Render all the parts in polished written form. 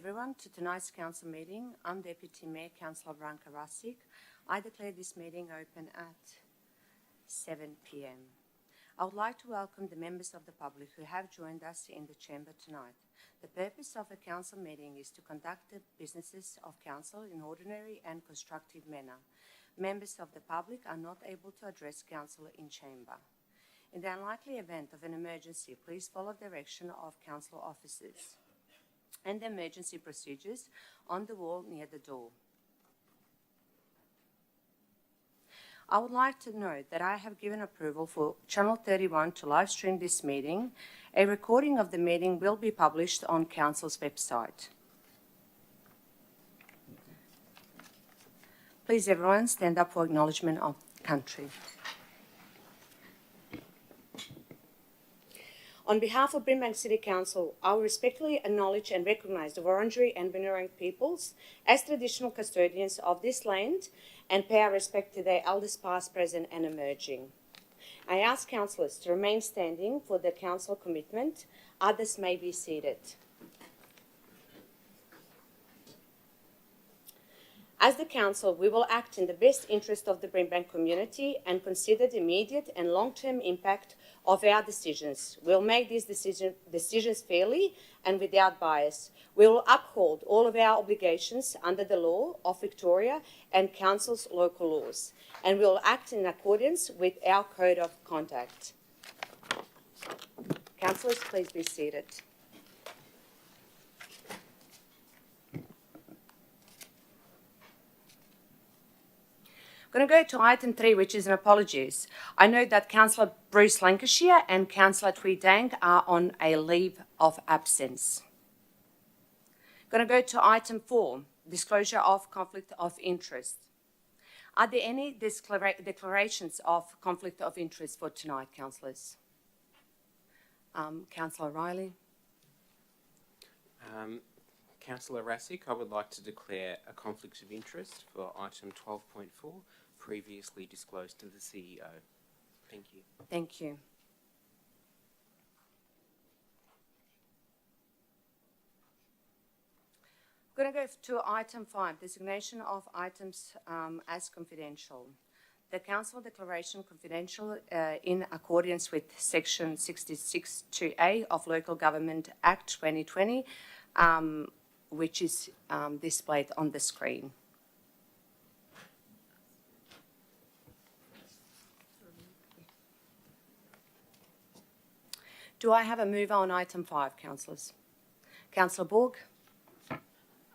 Everyone to tonight's council meeting. I'm Deputy Mayor Councillor Branka Rasik. I declare this meeting open at 7 p.m. I would like to welcome the members of the public who have joined us in the chamber tonight. The purpose of a council meeting is to conduct the businesses of council in ordinary and constructive manner. Members of the public are not able to address council in chamber. In the unlikely event of an emergency, please follow the direction of council officers and the emergency procedures on the wall near the door. I would like to note that I have given approval for Channel 31 to live stream this meeting. A recording of the meeting will be published on Council's website. Please everyone stand up for acknowledgement of country. On behalf of Brimbank City Council, I respectfully acknowledge and recognise the Wurundjeri and Bunurong peoples as traditional custodians of this land and pay our respect to their elders past, present and emerging. I ask councillors to remain standing for the council commitment. Others may be seated. As the council, we will act in the best interest of the Brimbank community and consider the immediate and long-term impact of our decisions. We'll make these decisions fairly and without bias. We will uphold all of our obligations under the law of Victoria and Council's local laws, and we will act in accordance with our code of conduct. Councillors, please be seated. I'm going to go to item 3, which is an apologies. I know that Councillor Bruce Lancashire and Councillor Twee Dang are on a leave of absence. I'm going to go to item 4, disclosure of conflict of interest. Are there any declarations of conflict of interest for tonight, councillors? Councillor Riley. Councillor Rasik, I would like to declare a conflict of interest for item 12.4, previously disclosed to the CEO. Thank you. Thank you. I'm going to go to item 5, designation of items as confidential. The council declaration confidential in accordance with section 66(2)(a) of Local Government Act 2020, which is displayed on the screen. Do I have a mover on item 5, councillors? Councillor Borg?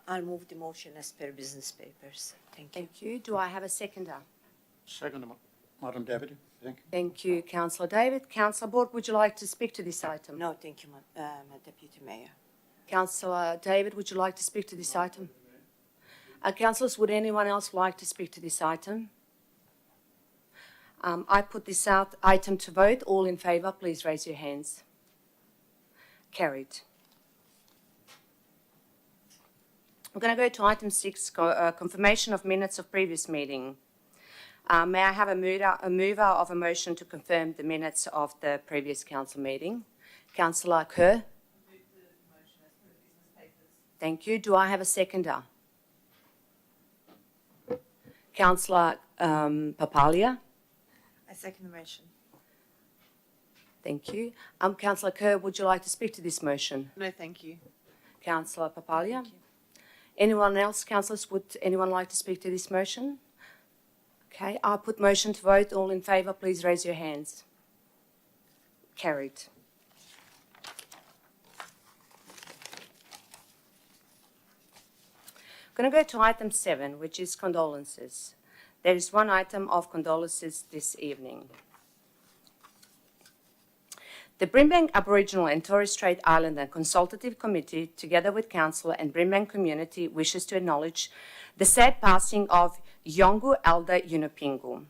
I'll move the motion as per business papers. Thank you. Thank you. Do I have a seconder? Second, Madam Deputy. Thank you. Thank you, Councillor David. Councillor Borg, would you like to speak to this item? No, thank you, Deputy Mayor. Councillor David, would you like to speak to this item? Councillors, would anyone else like to speak to this item? I put this item to vote. All in favour, please raise your hands. Carried. I'm going to go to item 6, confirmation of minutes of previous meeting. May I have a mover of a motion to confirm the minutes of the previous council meeting? Councillor Kerr? Thank you. Do I have a seconder? Councillor Papalia? I second the motion. Thank you. Councillor Kerr, would you like to speak to this motion? No, thank you. Councillor Papalia? Thank you. Anyone else, councillors, would anyone like to speak to this motion? Okay, I'll put motion to vote. All in favour, please raise your hands. Carried. I'm going to go to item 7, which is condolences. There is one item of condolences this evening. The Brimbank Aboriginal and Torres Strait Islander Consultative Committee, together with Council and Brimbank community, wishes to acknowledge the sad passing of Yolngu Elder Yunupingu.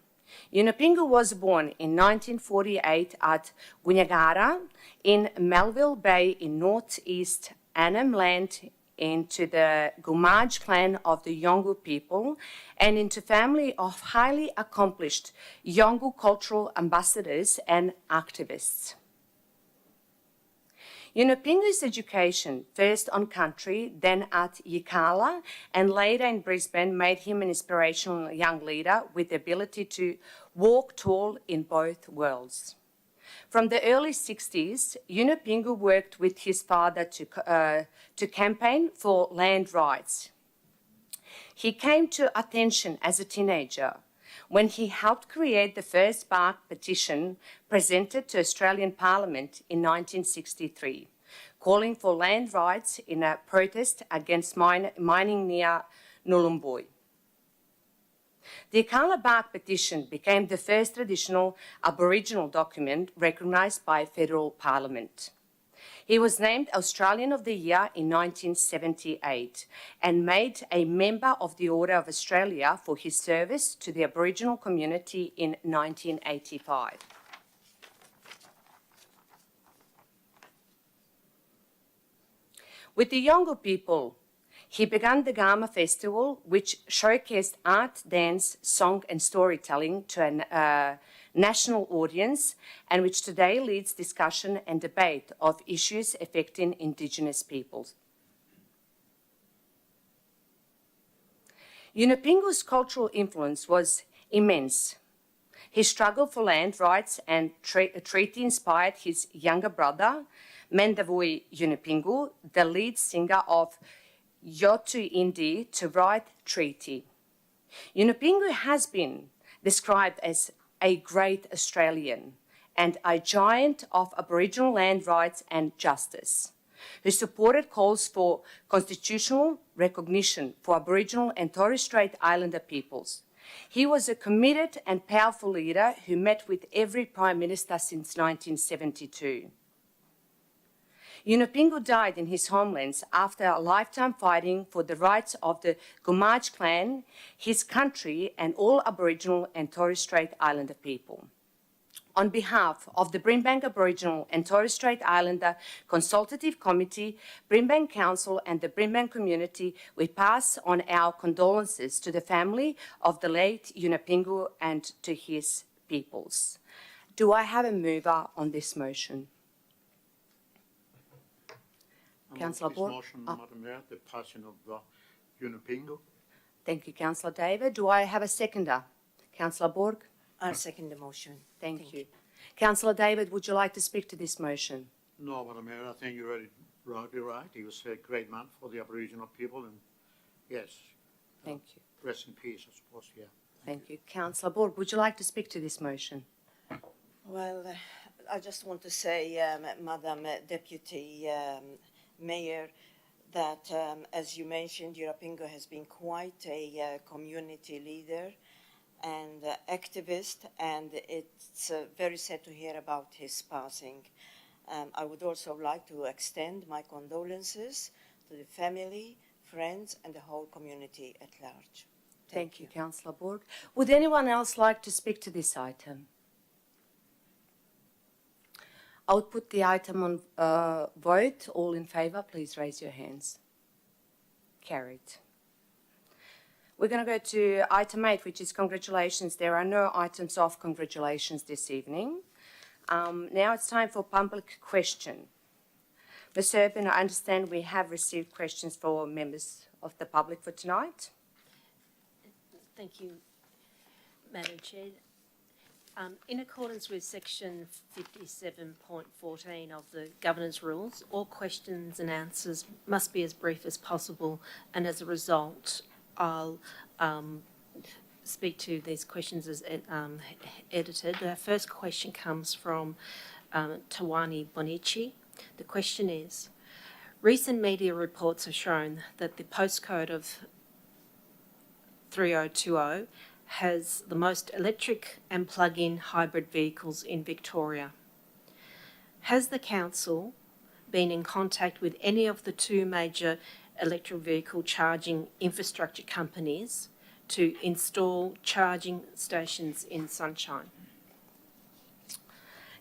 Yunupingu was born in 1948 at Gunyagara in Melville Bay in northeast Annam Land into the Gumaj clan of the Yolngu people and into family of highly accomplished Yolngu cultural ambassadors and activists. Yunupingu's education, first on country, then at Yirrkala, and later in Brisbane, made him an inspirational young leader with the ability to walk tall in both worlds. From the early 60s, Yunupingu worked with his father to campaign for land rights. He came to attention as a teenager when he helped create the first bark petition presented to Australian Parliament in 1963, calling for land rights in a protest against mining near Nhulunbuy. The Yirrkala Bark Petition became the first traditional Aboriginal document recognised by federal Parliament. He was named Australian of the Year in 1978 and made a member of the Order of Australia for his service to the Aboriginal community in 1985. With the younger people, he began the Gama Festival, which showcased art, dance, song and storytelling to a national audience, and which today leads discussion and debate of issues affecting Indigenous peoples. Yunupingu's cultural influence was immense. His struggle for land rights and treaty inspired his younger brother, Mandavui Yunupingu, the lead singer of Yotu Indi, to write treaty. Yunupingu has been described as a great Australian and a giant of Aboriginal land rights and justice, who supported calls for constitutional recognition for Aboriginal and Torres Strait Islander peoples. He was a committed and powerful leader who met with every Prime Minister since 1972. Yunupingu died in his homelands after a lifetime fighting for the rights of the Gumaj clan, his country, and all Aboriginal and Torres Strait Islander people. On behalf of the Brimbank Aboriginal and Torres Strait Islander Consultative Committee, Brimbank Council and the Brimbank community, we pass on our condolences to the family of the late Yunupingu and to his peoples. Do I have a mover on this motion? Councillor Borg. Motion, Madam Mayor, the passing of Yunupingu. Thank you, Councillor David. Do I have a seconder? Councillor Borg. I'll second the motion. Thank you. Councillor David, would you like to speak to this motion? No, Madam Mayor, I think you're rightly right. He was a great man for the Aboriginal people, and yes. Thank you. Rest in peace, I suppose, yeah. Thank you. Councillor Borg, would you like to speak to this motion? Well, I just want to say, Madam Deputy Mayor, that as you mentioned, Yunupingu has been quite a community leader and activist, and it's very sad to hear about his passing. I would also like to extend my condolences to the family, friends, and the whole community at large. Thank you, Councillor Borg. Would anyone else like to speak to this item? I would put the item on vote. All in favour, please raise your hands. Carried. We're going to go to item 8, which is congratulations. There are no items of congratulations this evening. Now it's time for public question. Ms. Urban, I understand we have received questions for members of the public for tonight. Thank you, Madam Chair. In accordance with section 57.14 of the governance rules, all questions and answers must be as brief as possible, and as a result, I'll speak to these questions as edited. Our first question comes from Tawani Bonici. The question is, recent media reports have shown that the postcode of 3020 has the most electric and plug-in hybrid vehicles in Victoria. Has the council been in contact with any of the two major electric vehicle charging infrastructure companies to install charging stations in Sunshine?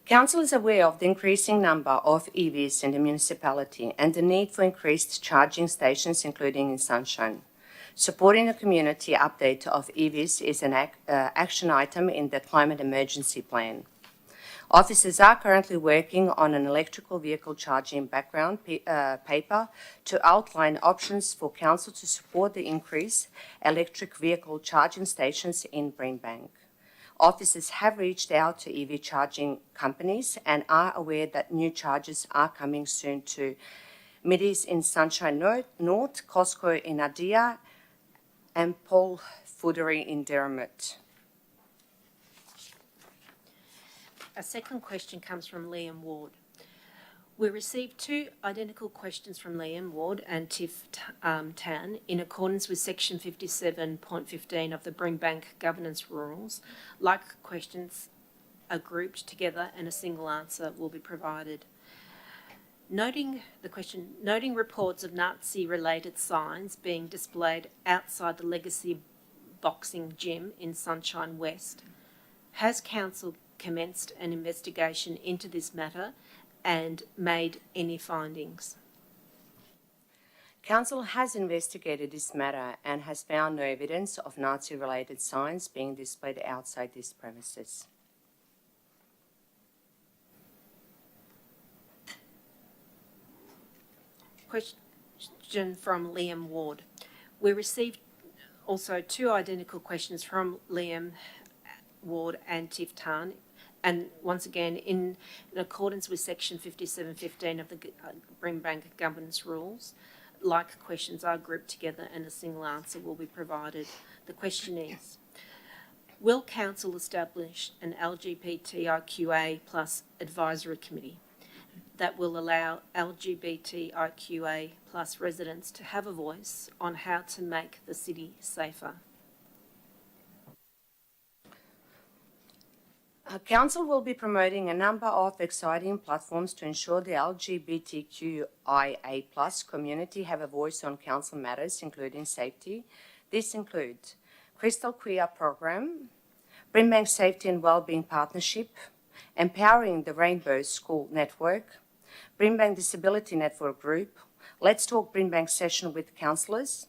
Council is aware of the increasing number of EVs in the municipality and the need for increased charging stations, including in Sunshine. Supporting a community update of EVs is an action item in the climate emergency plan. Officers are currently working on an electrical vehicle charging background paper to outline options for council to support the increase electric vehicle charging stations in Brimbank. Officers have reached out to EV charging companies and are aware that new chargers are coming soon to Middies in Sunshine North, Costco in Adia, and Paul Foodery in Derrimut. A second question comes from Liam Ward. We received two identical questions from Liam Ward and Tiff Tan in accordance with section 57.15 of the Brimbank governance rules. Like questions are grouped together and a single answer will be provided. Noting reports of Nazi-related signs being displayed outside the Legacy Boxing Gym in Sunshine West, has council commenced an investigation into this matter and made any findings? Council has investigated this matter and has found no evidence of Nazi-related signs being displayed outside these premises. Question from Liam Ward. We received also two identical questions from Liam Ward and Tiff Tan, and once again in accordance with section 57.15 of the Brimbank governance rules. Like questions are grouped together and a single answer will be provided. The question is, will council establish an LGBTIQA plus advisory committee that will allow LGBTIQA plus residents to have a voice on how to make the city safer? Council will be promoting a number of exciting platforms to ensure the LGBTQIA+ community have a voice on council matters, including safety. This includes Crystal Queer Program, Brimbank Safety and Wellbeing Partnership, Empowering the Rainbow School Network, Brimbank Disability Network Group, Let's Talk Brimbank Session with Councillors,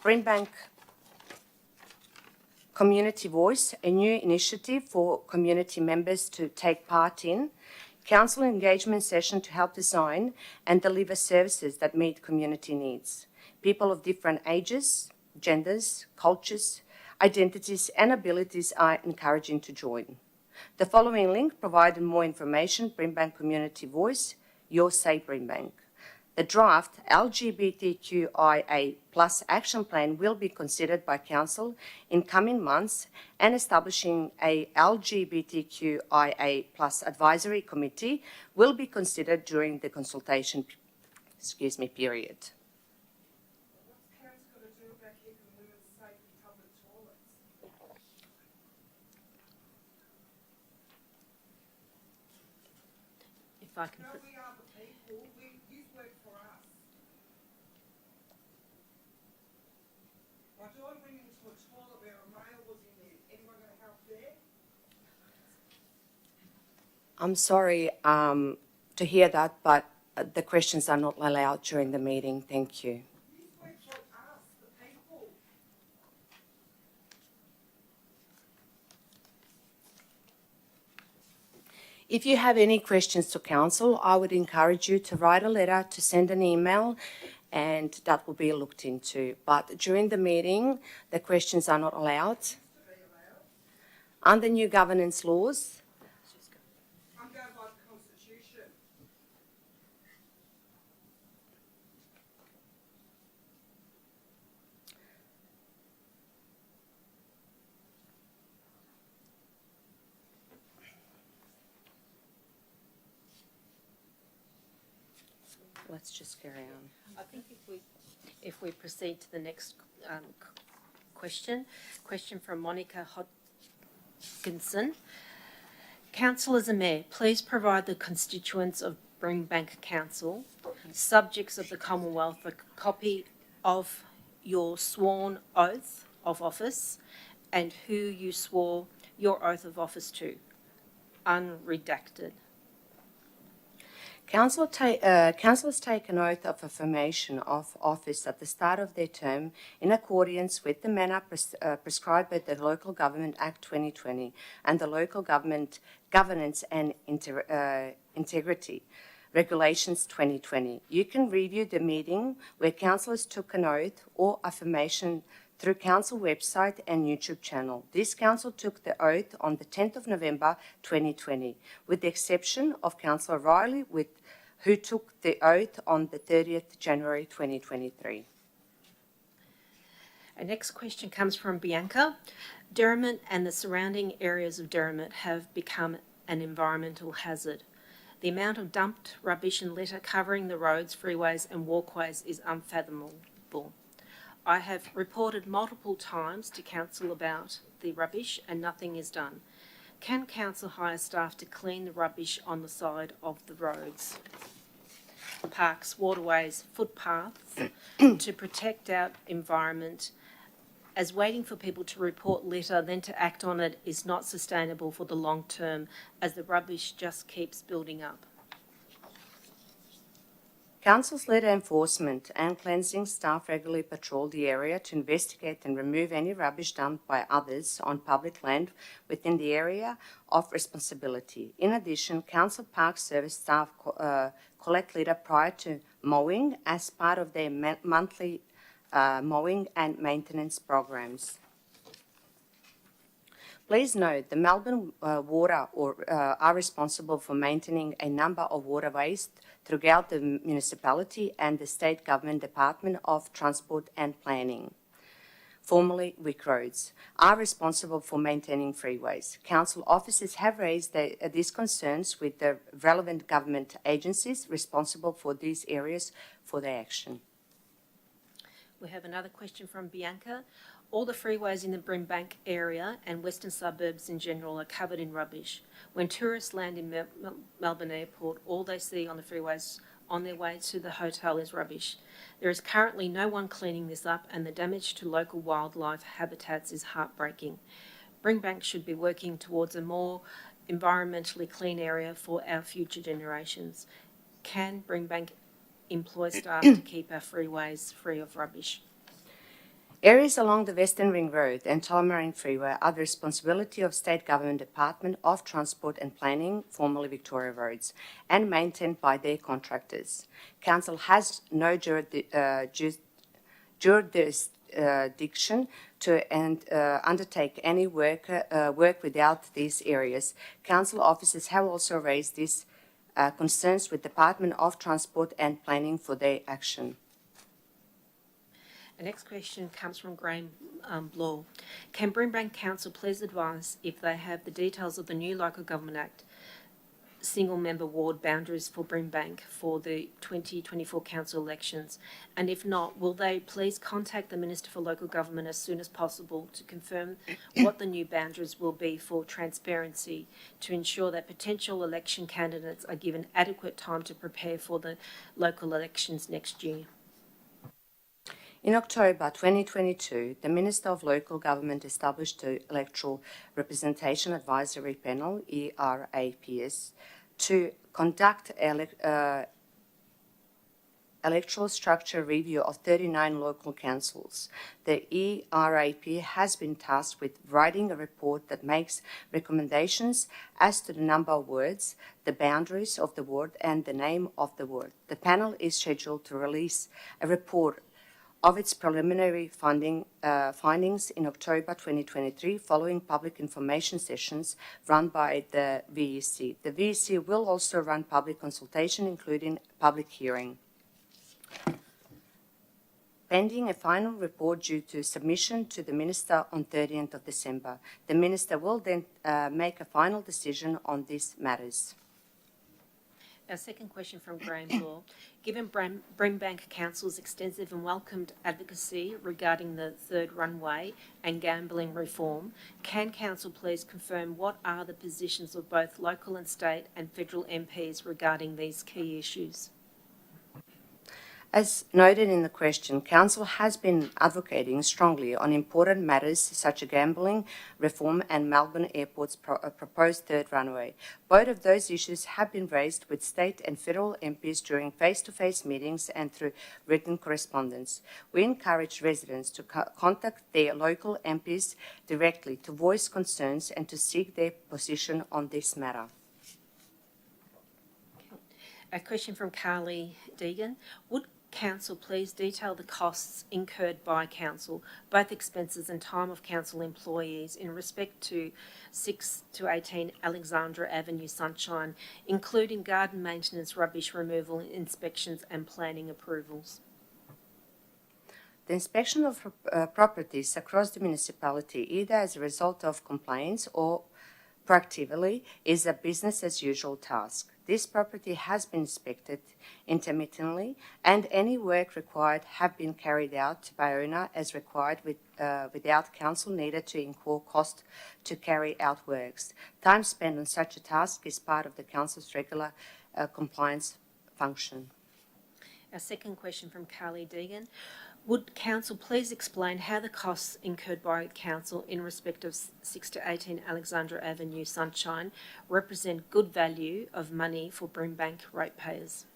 Brimbank Community Voice, a new initiative for community members to take part in, council engagement session to help design and deliver services that meet community needs. People of different ages, genders, cultures, identities and abilities are encouraging to join. The following link provided more information: Brimbank Community Voice, Your Say Brimbank. The draft LGBTQIA+ action plan will be considered by council in coming months, and establishing a LGBTQIA+ advisory committee will be considered during the consultation period. What's council going to do about keeping women safe in public toilets? If I can. No, we are the people. You work for us. My daughter went into a toilet where a male was in there. Anyone going to help there? I'm sorry to hear that, but the questions are not allowed during the meeting. Thank you. You work for us, the people. If you have any questions to council, I would encourage you to write a letter, to send an email, and that will be looked into. But during the meeting, the questions are not allowed. Under new governance laws, I'm going by the Constitution. let's just carry on. I think if we proceed to the next question from Monica Hodkinson. Councillors and Mayor, please provide the constituents of Brimbank Council, subjects of the Commonwealth, a copy of your sworn oath of office and who you swore your oath of office to, unredacted. Councillors take an oath of affirmation of office at the start of their term in accordance with the manner prescribed by the Local Government Act 2020 and the Local Government Governance and Integrity Regulations 2020. You can review the meeting where councillors took an oath or affirmation through council website and YouTube channel. This council took the oath on the 10th of November 2020, with the exception of Councillor Riley, who took the oath on the 30th January 2023. Our next question comes from Bianca. Derrimut and the surrounding areas of Derrimut have become an environmental hazard. The amount of dumped rubbish and litter covering the roads, freeways and walkways is unfathomable. I have reported multiple times to council about the rubbish and nothing is done. Can council hire staff to clean the rubbish on the side of the roads, parks, waterways, footpaths to protect our environment, as waiting for people to report litter then to act on it is not sustainable for the long term, as the rubbish just keeps building up? Council's litter enforcement and cleansing staff regularly patrol the area to investigate and remove any rubbish dumped by others on public land within the area of responsibility. In addition, Council Park Service staff collect litter prior to mowing as part of their monthly mowing and maintenance programs. Please note, the Melbourne Water are responsible for maintaining a number of waterways throughout the municipality and the State Government Department of Transport and Planning, formerly WIC Roads, are responsible for maintaining freeways. Council officers have raised these concerns with the relevant government agencies responsible for these areas for their action. We have another question from Bianca. All the freeways in the Brimbank area and western suburbs in general are covered in rubbish. When tourists land in Melbourne Airport, all they see on the freeways on their way to the hotel is rubbish. There is currently no one cleaning this up, and the damage to local wildlife habitats is heartbreaking. Brimbank should be working towards a more environmentally clean area for our future generations. Can Brimbank employ staff to keep our freeways free of rubbish? Areas along the Western Ring Road and Tullamarine Freeway are the responsibility of State Government Department of Transport and Planning, formerly Victoria Roads, and maintained by their contractors. Council has no jurisdiction to undertake any work without these areas. Council officers have also raised these concerns with Department of Transport and Planning for their action. The next question comes from Graham Law. Can Brimbank Council please advise if they have the details of the new Local Government Act single-member ward boundaries for Brimbank for the 2024 council elections? And if not, will they please contact the Minister for Local Government as soon as possible to confirm what the new boundaries will be for transparency, to ensure that potential election candidates are given adequate time to prepare for the local elections next year? In October 2022, the Minister of Local Government established the Electoral Representation Advisory Panel, ERAPS, to conduct electoral structure review of 39 local councils. The ERAP has been tasked with writing a report that makes recommendations as to the number of wards, the boundaries of the ward, and the name of the ward. The panel is scheduled to release a report of its preliminary findings in October 2023, following public information sessions run by the VEC. The VEC will also run public consultation, including public hearing. Pending a final report due to submission to the Minister on 30th of December, the Minister will then make a final decision on these matters. Our second question from Graham Law. Given Brimbank Council's extensive and welcomed advocacy regarding the third runway and gambling reform, can Council please confirm what are the positions of both local and state and federal MPs regarding these key issues? As noted in the question, Council has been advocating strongly on important matters such as gambling reform and Melbourne Airport's proposed third runway. Both of those issues have been raised with state and federal MPs during face-to-face meetings and through written correspondence. We encourage residents to contact their local MPs directly to voice concerns and to seek their position on this matter. A question from Carly Deegan. Would Council please detail the costs incurred by Council, both expenses and time of Council employees in respect to 6 to 18 Alexandra Avenue Sunshine, including garden maintenance, rubbish removal, inspections and planning approvals? The inspection of properties across the municipality, either as a result of complaints or proactively, is a business-as-usual task. This property has been inspected intermittently, and any work required have been carried out by owner as required without Council needed to incur cost to carry out works. Time spent on such a task is part of the Council's regular compliance function. Our second question from Carly Deegan. Would Council please explain how the costs incurred by Council in respect of 6 to 18 Alexandra Avenue Sunshine represent good value of money for Brimbank ratepayers?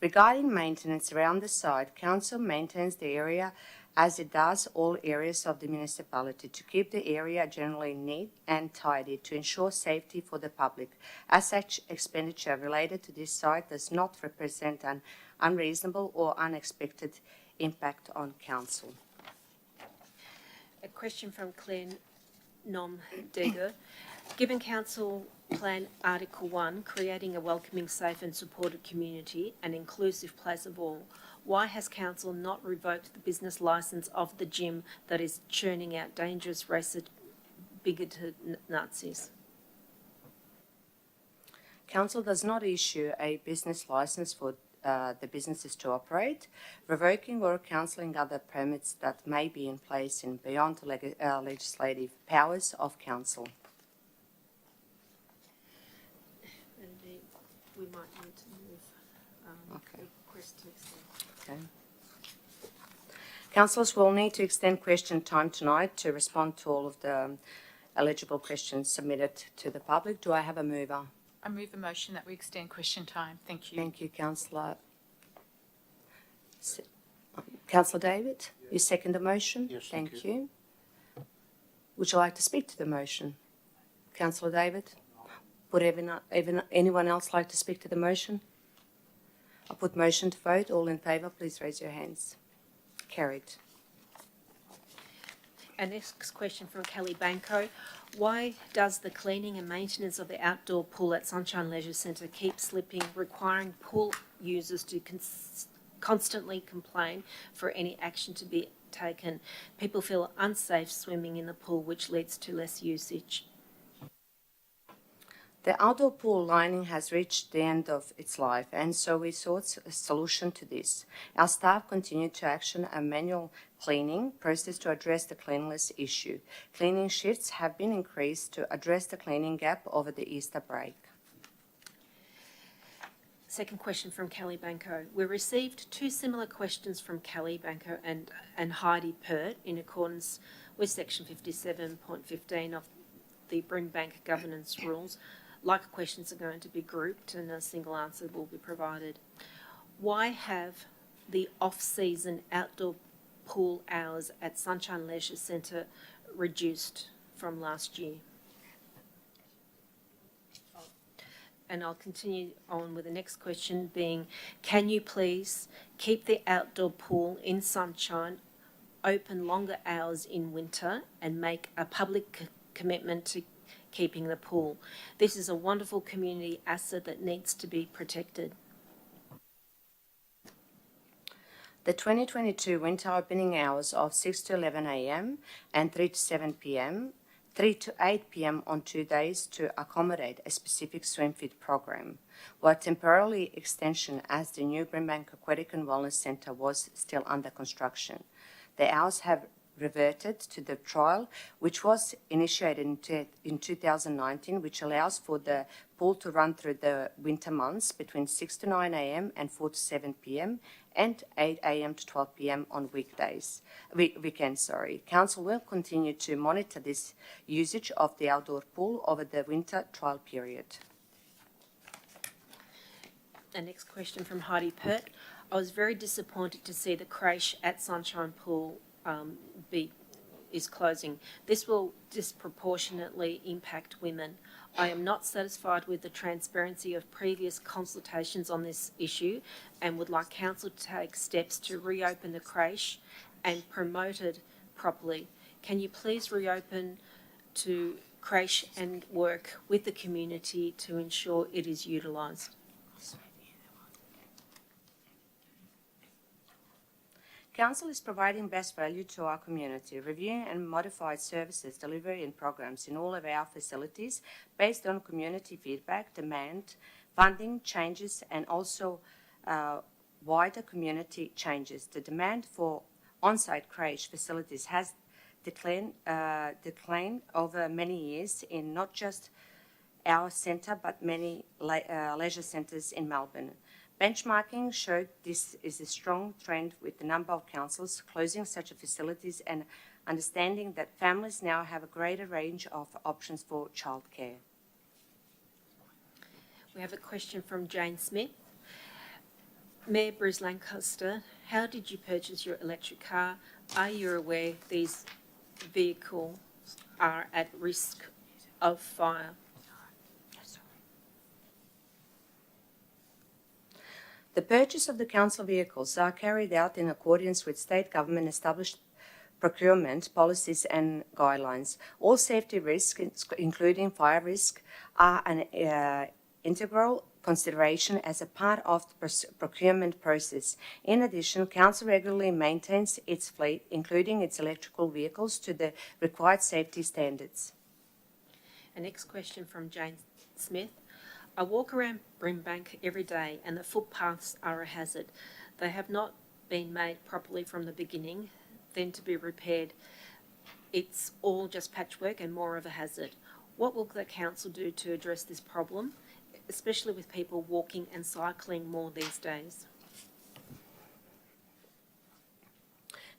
Regarding maintenance around the site, Council maintains the area as it does all areas of the municipality to keep the area generally neat and tidy to ensure safety for the public. As such, expenditure related to this site does not represent an unreasonable or unexpected impact on Council. A question from Claire Nom Degger. Given Council Plan Article 1, creating a welcoming, safe and supported community, an inclusive place of all, why has Council not revoked the business licence of the gym that is churning out dangerous, racist, bigoted Nazis? Council does not issue a business licence for the businesses to operate, revoking or cancelling other permits that may be in place and beyond the legislative powers of Council. We might need to move the request to extend. Okay. Councillors will need to extend question time tonight to respond to all of the eligible questions submitted to the public. Do I have a mover? I move the motion that we extend question time. Thank you. Thank you, Councillor. Councillor David, you second the motion? Yes, thank you. Would you like to speak to the motion? Councillor David? Would anyone else like to speak to the motion? I'll put motion to vote. All in favour, please raise your hands. Carried. Our next question from Kelly Banco. Why does the cleaning and maintenance of the outdoor pool at Sunshine Leisure Centre keep slipping, requiring pool users to constantly complain for any action to be taken? People feel unsafe swimming in the pool, which leads to less usage. The outdoor pool lining has reached the end of its life, and so we sought a solution to this. Our staff continued to action a manual cleaning process to address the cleanliness issue. Cleaning shifts have been increased to address the cleaning gap over the Easter break. Second question from Kelly Banco. We received two similar questions from Kelly Banco and Heidi Pert in accordance with section 57.15 of the Brimbank governance rules. Like questions are going to be grouped and a single answer will be provided. Why have the off-season outdoor pool hours at Sunshine Leisure Centre reduced from last year? And I'll continue on with the next question being, can you please keep the outdoor pool in Sunshine open longer hours in winter and make a public commitment to keeping the pool? This is a wonderful community asset that needs to be protected. The 2022 winter opening hours of 6 to 11 a.m. and 3 to 7 p.m., 3 to 8 p.m. on 2 days to accommodate a specific swim fit program, were temporarily extension as the new Brimbank Aquatic and Wellness Centre was still under construction. The hours have reverted to the trial, which was initiated in 2019, which allows for the pool to run through the winter months between 6 to 9 a.m. and 4 to 7 p.m. and 8 a.m. to 12 p.m. on weekends. Council will continue to monitor this usage of the outdoor pool over the winter trial period. The next question from Heidi Pert. I was very disappointed to see the creche at Sunshine Pool is closing. This will disproportionately impact women. I am not satisfied with the transparency of previous consultations on this issue and would like Council to take steps to reopen the creche and promote it properly. Can you please reopen to creche and work with the community to ensure it is utilised? Council is providing best value to our community, reviewing and modified services, delivery and programs in all of our facilities based on community feedback, demand, funding changes and also wider community changes. The demand for on-site creche facilities has declined over many years in not just our centre but many leisure centres in Melbourne. Benchmarking showed this is a strong trend with the number of councils closing such facilities and understanding that families now have a greater range of options for childcare. We have a question from Jane Smith. Mayor Bruce Lancaster, how did you purchase your electric car? Are you aware these vehicles are at risk of fire? The purchase of the council vehicles are carried out in accordance with state government established procurement policies and guidelines. All safety risks, including fire risk, are an integral consideration as a part of the procurement process. In addition, council regularly maintains its fleet, including its electrical vehicles, to the required safety standards. The next question from Jane Smith. I walk around Brimbank every day and the footpaths are a hazard. They have not been made properly from the beginning, then to be repaired. It's all just patchwork and more of a hazard. What will the council do to address this problem, especially with people walking and cycling more these days?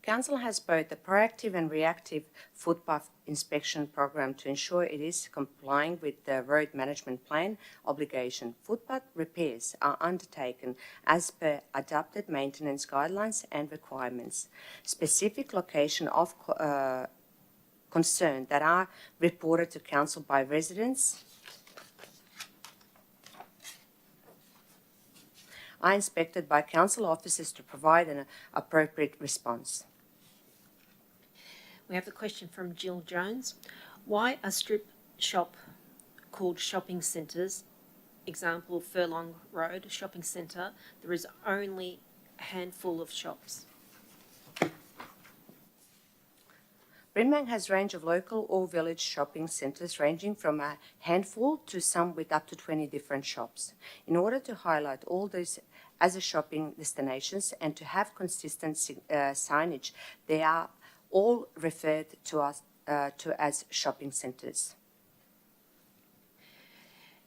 Council has both a proactive and reactive footpath inspection program to ensure it is complying with the road management plan obligation. Footpath repairs are undertaken as per adopted maintenance guidelines and requirements. Specific location of concern that are reported to council by residents are inspected by council officers to provide an appropriate response. We have a question from Jill Jones. Why a strip shop called shopping centres, example Furlong Road Shopping Centre, there is only a handful of shops? Brimbank has a range of local or village shopping centres ranging from a handful to some with up to 20 different shops. In order to highlight all these as a shopping destinations and to have consistent signage, they are all referred to us as shopping centres.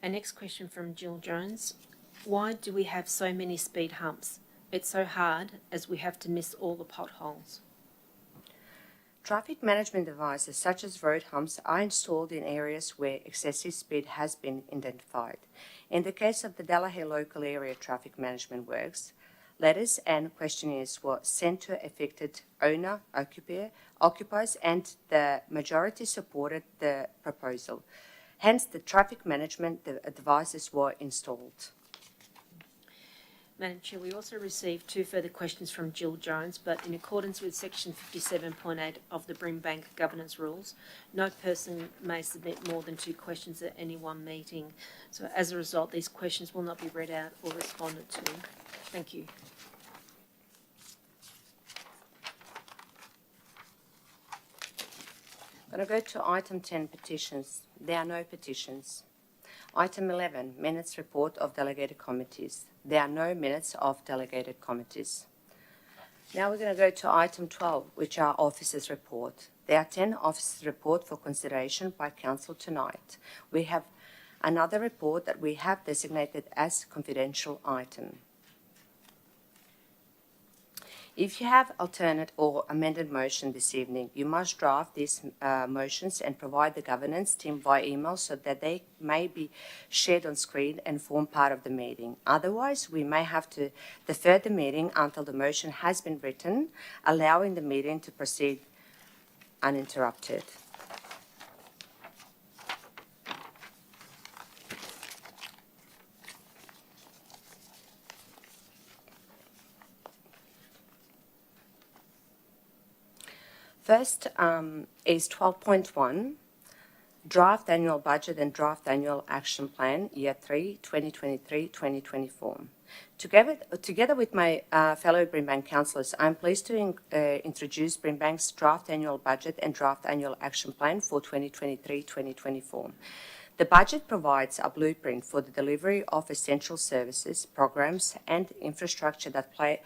Our next question from Jill Jones. Why do we have so many speed humps? It's so hard as we have to miss all the potholes. Traffic management devices such as road humps are installed in areas where excessive speed has been identified. In the case of the Delahaye local area traffic management works, letters and questionnaires were sent to affected occupiers, and the majority supported the proposal. Hence, the traffic management devices were installed. Madam Chair, we also received two further questions from Jill Jones, but in accordance with section 57.8 of the Brimbank governance rules, no person may submit more than 2 questions at any one meeting. So as a result, these questions will not be read out or responded to. Thank you. I'm going to go to item 10, petitions. There are no petitions. Item 11, minutes report of delegated committees. There are no minutes of delegated committees. Now we're going to go to item 12, which are officers' report. There are 10 officers' report for consideration by council tonight. We have another report that we have designated as confidential item. If you have alternate or amended motion this evening, you must draft these motions and provide the governance team via email so that they may be shared on screen and form part of the meeting. Otherwise, we may have to defer the meeting until the motion has been written, allowing the meeting to proceed uninterrupted. First is 12.1, Draft Annual Budget and Draft Annual Action Plan, Year 3, 2023-2024. Together with my fellow Brimbank councillors, I'm pleased to introduce Brimbank's Draft Annual Budget and Draft Annual Action Plan for 2023-2024. The budget provides a blueprint for the delivery of essential services, programs, and infrastructure that play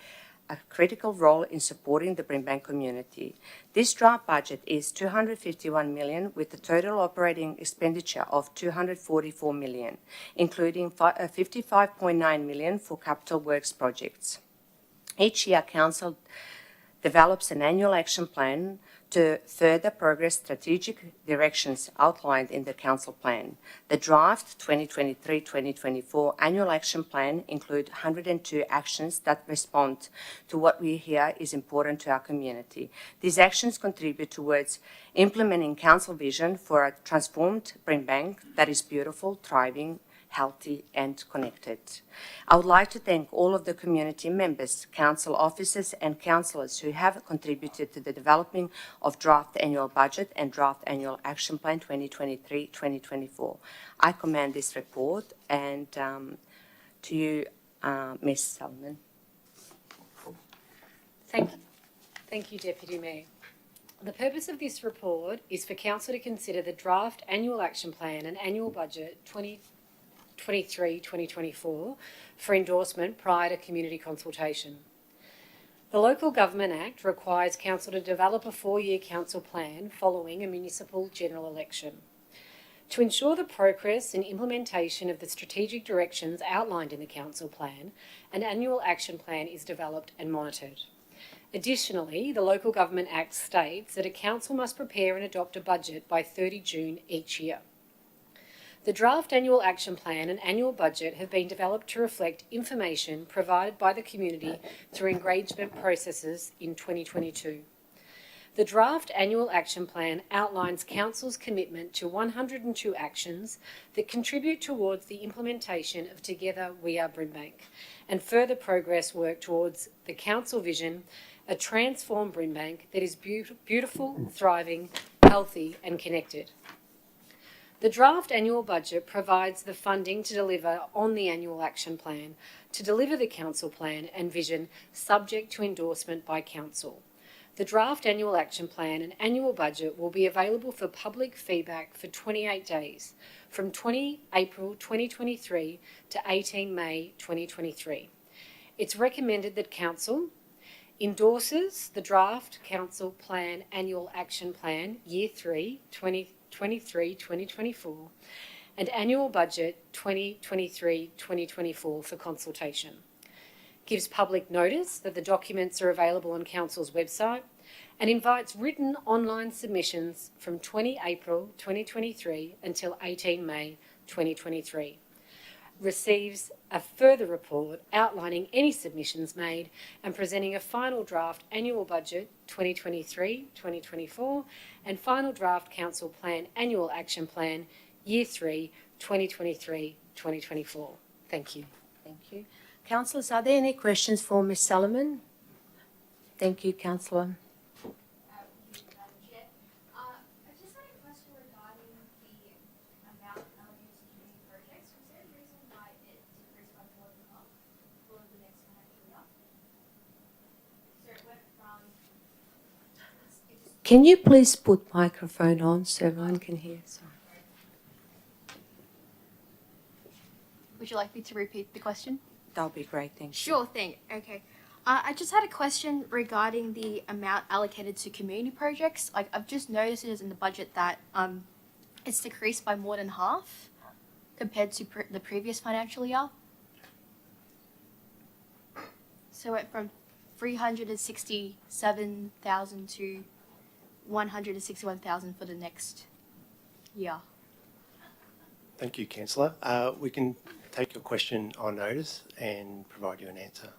a critical role in supporting the Brimbank community. This draft budget is $251 million with a total operating expenditure of $244 million, including $55.9 million for capital works projects. Each year, Council develops an annual action plan to further progress strategic directions outlined in the Council plan. The draft 2023-2024 annual action plan includes 102 actions that respond to what we hear is important to our community. These actions contribute towards implementing Council vision for a transformed Brimbank that is beautiful, thriving, healthy and connected. I would like to thank all of the community members, council officers and councillors who have contributed to the developing of draft annual budget and draft annual action plan 2023-2024. I commend this report and to you, Ms. Solomon. Thank you, Deputy Mayor. The purpose of this report is for Council to consider the draft annual action plan and annual budget 2023-2024 for endorsement prior to community consultation. The Local Government Act requires Council to develop a 4-year council plan following a municipal general election. To ensure the progress and implementation of the strategic directions outlined in the council plan, an annual action plan is developed and monitored. Additionally, the Local Government Act states that a council must prepare and adopt a budget by 30 June each year. The draft annual action plan and annual budget have been developed to reflect information provided by the community through engagement processes in 2022. The draft annual action plan outlines Council's commitment to 102 actions that contribute towards the implementation of Together We Are Brimbank and further progress work towards the Council vision, a transformed Brimbank that is beautiful, thriving, healthy and connected. The draft annual budget provides the funding to deliver on the annual action plan, to deliver the council plan and vision subject to endorsement by council. The draft annual action plan and annual budget will be available for public feedback for 28 days, from 20 April 2023 to 18 May 2023. It's recommended that council endorses the draft council plan annual action plan year 3 2023-2024 and annual budget 2023-2024 for consultation. Gives public notice that the documents are available on Council's website and invites written online submissions from 20 April 2023 until 18 May 2023. Receives a further report outlining any submissions made and presenting a final draft annual budget 2023-2024 and final draft council plan annual action plan year 3 2023-2024. Thank you. Thank you. Councillors, are there any questions for Ms. Solomon? Thank you, Councillor. Madam Chair. I just had a question regarding the amount allocated to community projects. Was there a reason why it decreased by more than half for the next financial year? So it went from... Can you please put microphone on so everyone can hear? Sorry. Would you like me to repeat the question? That'll be great, thank you. Sure thing. Okay. I just had a question regarding the amount allocated to community projects. Like, I've just noticed it is in the budget that it's decreased by more than half compared to the previous financial year. So it went from 367,000 to 161,000 for the next year. Thank you, Councillor. We can take your question on notice and provide you an answer.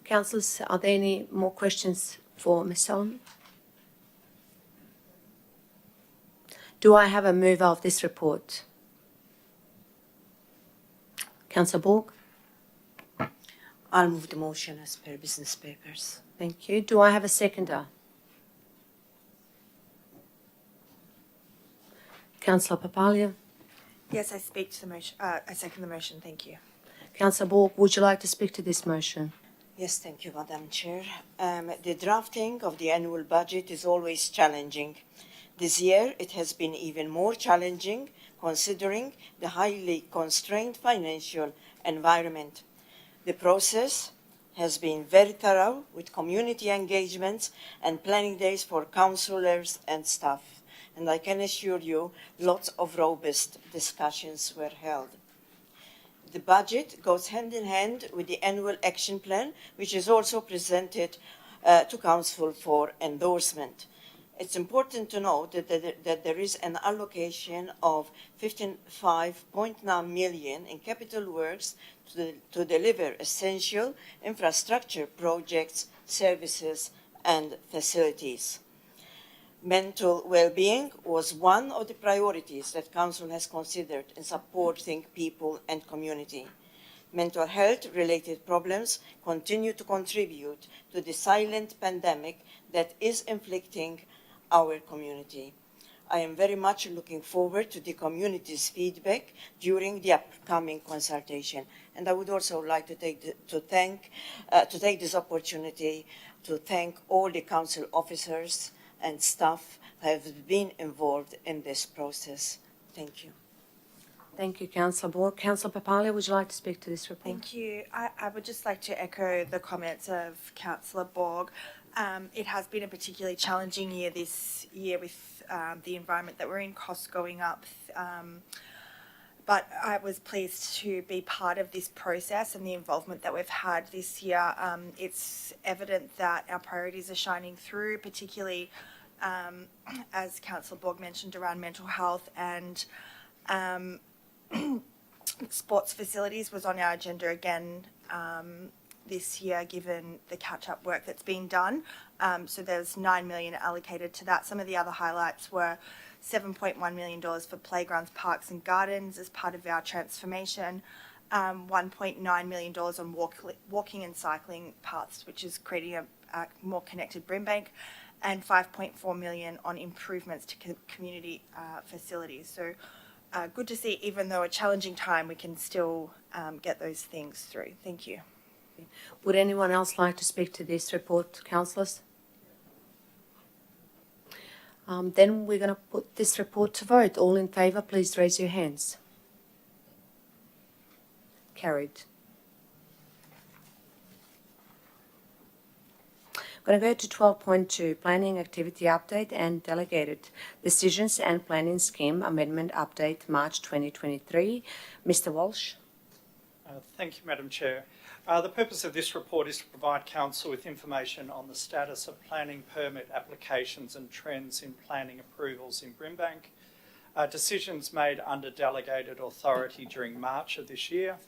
Councillors, are there any more questions for Ms. Solomon? Do I have a mover of this report? Councillor Borg? I'll move the motion as per business papers. Thank you. Do I have a seconder? Councillor Papalia? Yes, I speak to the motion. I second the motion. Thank you. Councillor Borg, would you like to speak to this motion? Yes, thank you, Madam Chair. The drafting of the annual budget is always challenging. This year, it has been even more challenging considering the highly constrained financial environment. The process has been very thorough with community engagements and planning days for councillors and staff. And I can assure you, lots of robust discussions were held. The budget goes hand in hand with the annual action plan, which is also presented to Council for endorsement. It's important to note that there is an allocation of 55.9 million in capital works to deliver essential infrastructure projects, services, and facilities. Mental well-being was one of the priorities that Council has considered in supporting people and community. Mental health-related problems continue to contribute to the silent pandemic that is inflicting our community. I am very much looking forward to the community's feedback during the upcoming consultation. And I would also like to take this opportunity to thank all the Council officers and staff who have been involved in this process. Thank you. Thank you, Councillor Borg. Councillor Papalia, would you like to speak to this report? Thank you. I would just like to echo the comments of Councillor Borg. It has been a particularly challenging year this year with the environment that we're in, costs going up. But I was pleased to be part of this process and the involvement that we've had this year. It's evident that our priorities are shining through, particularly as Councillor Borg mentioned around mental health, and sports facilities was on our agenda again this year, given the catch-up work that's been done. So there's 9 million allocated to that. Some of the other highlights were $7.1 million for playgrounds, parks and gardens as part of our transformation, $1.9 million on walking and cycling paths, which is creating a more connected Brimbank, and $5.4 million on improvements to community facilities. So good to see, even though a challenging time, we can still get those things through. Thank you. Would anyone else like to speak to this report, councillors? Then we're going to put this report to vote. All in favour, please raise your hands. Carried. I'm going to go to 12.2, Planning Activity Update and Delegated Decisions and Planning Scheme Amendment Update, March 2023. Mr. Walsh. Thank you, Madam Chair. The purpose of this report is to provide Council with information on the status of planning permit applications and trends in planning approvals in Brimbank, decisions made under delegated authority during March of this year,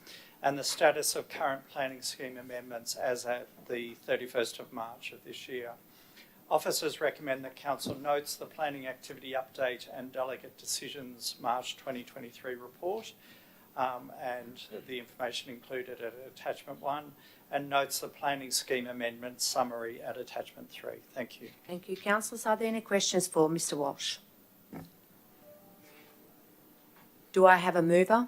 and the status of current planning scheme amendments as at the 31st of March of this year. Officers recommend that Council notes the Planning Activity Update and Delegate Decisions March 2023 report, and the information included at Attachment 1, and notes the Planning Scheme Amendment Summary at Attachment 3. Thank you. Thank you. Councillors, are there any questions for Mr. Walsh? Do I have a mover?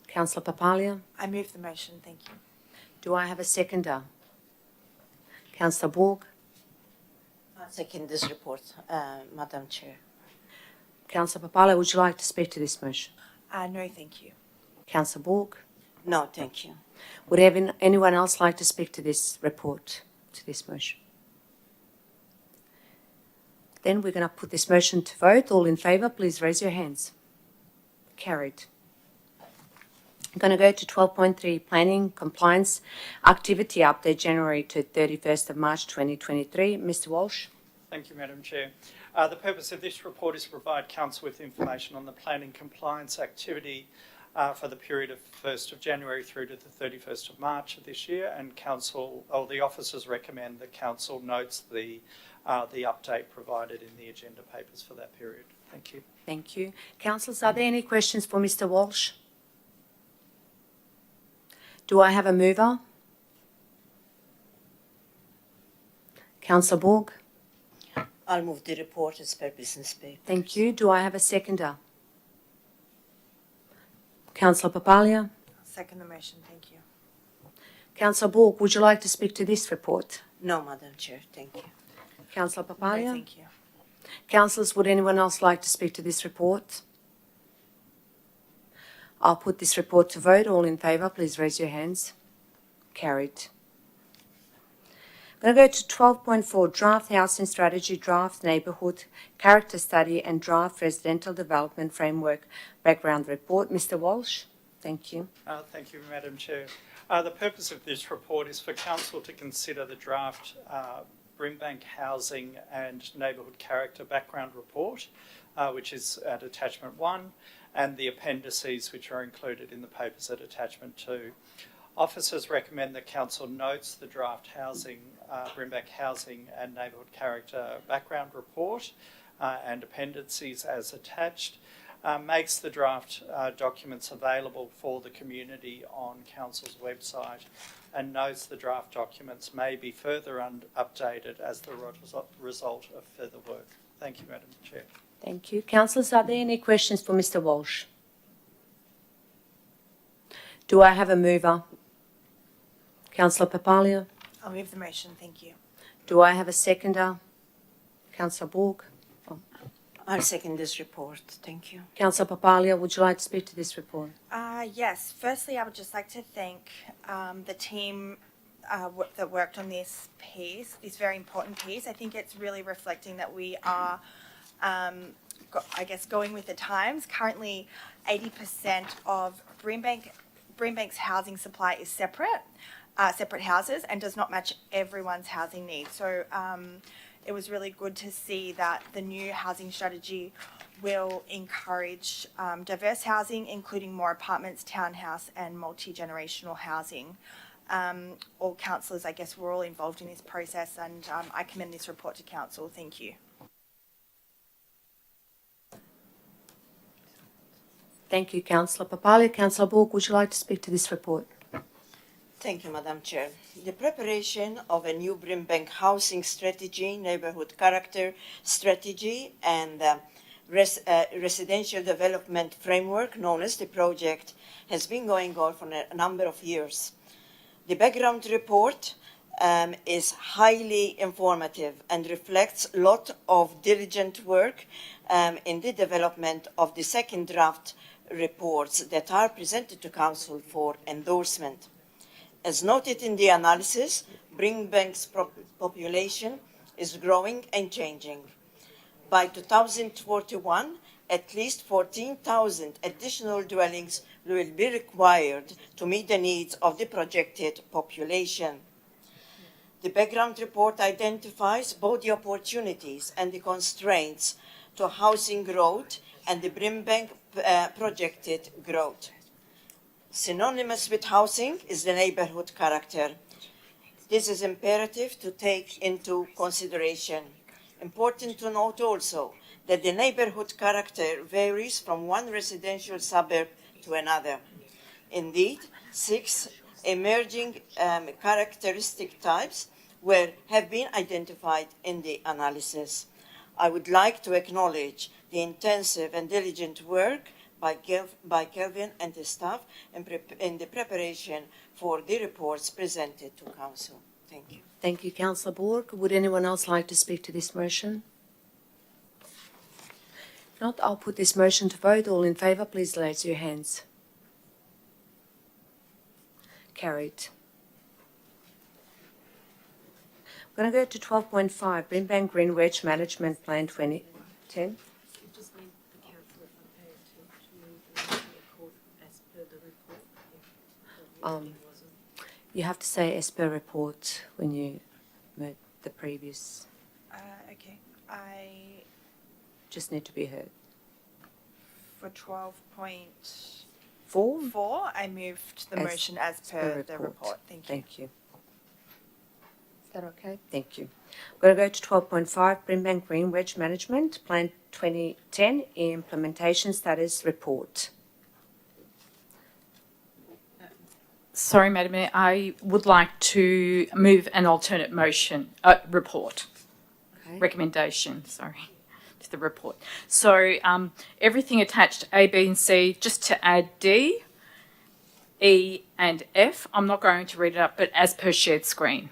Councillor Papalia. I move the motion. Thank you. Do I have a seconder? Councillor Borg. I second this report, Madam Chair. Councillor Papalia, would you like to speak to this motion? No, thank you. Councillor Borg. No, thank you. Would anyone else like to speak to this report, to this motion? Then we're going to put this motion to vote. All in favour, please raise your hands. Carried. I'm going to go to 12.3, Planning Compliance Activity Update, January to 31st of March 2023. Mr Walsh. Thank you, Madam Chair. The purpose of this report is to provide Council with information on the planning compliance activity for the period of 1st of January through to the 31st of March of this year, and Council, or the officers recommend that Council notes the update provided in the agenda papers for that period. Thank you. Thank you. Councillors, are there any questions for Mr Walsh? Do I have a mover? Councillor Borg. I'll move the report as per business paper. Thank you. Do I have a seconder? Councillor Papalia. Second the motion, thank you. Councillor Borg, would you like to speak to this report? No, Madam Chair, thank you. Councillor No, Papalia. thank you. Councillors, would anyone else like to speak to this report? I'll put this report to vote. All in favour, please raise your hands. Carried. I'm going to go to 12.4, Draft Housing Strategy, Draft Neighbourhood Character Study and Draft Residential Development Framework Background Report. Mr Walsh, thank you. Thank you, Madam Chair. The purpose of this report is for Council to consider the draft Brimbank Housing and Neighbourhood Character Background Report, which is at Attachment 1, and the appendices which are included in the papers at Attachment 2. Officers recommend that Council notes the draft Brimbank Housing and Neighbourhood Character Background Report and appendices as attached, makes the draft documents available for the community on Council's website, and notes the draft documents may be further updated as the result of further work. Thank you, Madam Chair. Thank you. Councillors, are there any questions for Mr Walsh? Do I have a mover? Councillor Papalia. I'll move the motion, thank you. Do I have a seconder? Councillor Borg. I'll second this report, thank you. Councillor Papalia, would you like to speak to this report? Yes, firstly, I would just like to thank the team that worked on this piece, this very important piece. I think it's really reflecting that we are, I guess, going with the times. Currently, 80% of Brimbank's housing supply is separate houses and does not match everyone's housing needs. So it was really good to see that the new housing strategy will encourage diverse housing, including more apartments, townhouse and multi-generational housing. All councillors, I guess, were all involved in this process, and I commend this report to Council. Thank you. Thank you, Councillor Papalia. Councillor Borg, would you like to speak to this report? Thank you, Madam Chair. The preparation of a new Brimbank housing strategy, neighbourhood character strategy, and residential development framework, known as the project, has been going on for a number of years. The background report is highly informative and reflects a lot of diligent work in the development of the second draft reports that are presented to Council for endorsement. As noted in the analysis, Brimbank's population is growing and changing. By 2041, at least 14,000 additional dwellings will be required to meet the needs of the projected population. The background report identifies both the opportunities and the constraints to housing growth and the Brimbank projected growth. Synonymous with housing is the neighbourhood character. This is imperative to take into consideration. Important to note also that the neighbourhood character varies from one residential suburb to another. Indeed, 6 emerging characteristic types have been identified in the analysis. I would like to acknowledge the intensive and diligent work by Kelvin and his staff in the preparation for the reports presented to Council. Thank you. Thank you, Councillor Borg. Would anyone else like to speak to this motion? If not, I'll put this motion to vote. All in favour, please raise your hands. Carried. We're going to go to 12.5, Brimbank Green Wedge Management Plan 2010. It just means the council is prepared to move the report as per the report. If the meeting wasn't. You have to say as per report when you made the previous, Okay. I, just need to be heard. for 12.4, Four? I moved the As motion as per the report. Thank you. Thank you. Is that okay? Thank you. We're going to go to 12.5, Brimbank Green Wedge Management Plan 2010 Implementation Status Report. Sorry, Madam Mayor, I would like to move an alternate motion, report, Okay. recommendation, sorry, to the report. So everything attached A, B and C, just to add D, E and F. I'm not going to read it up, but as per shared screen.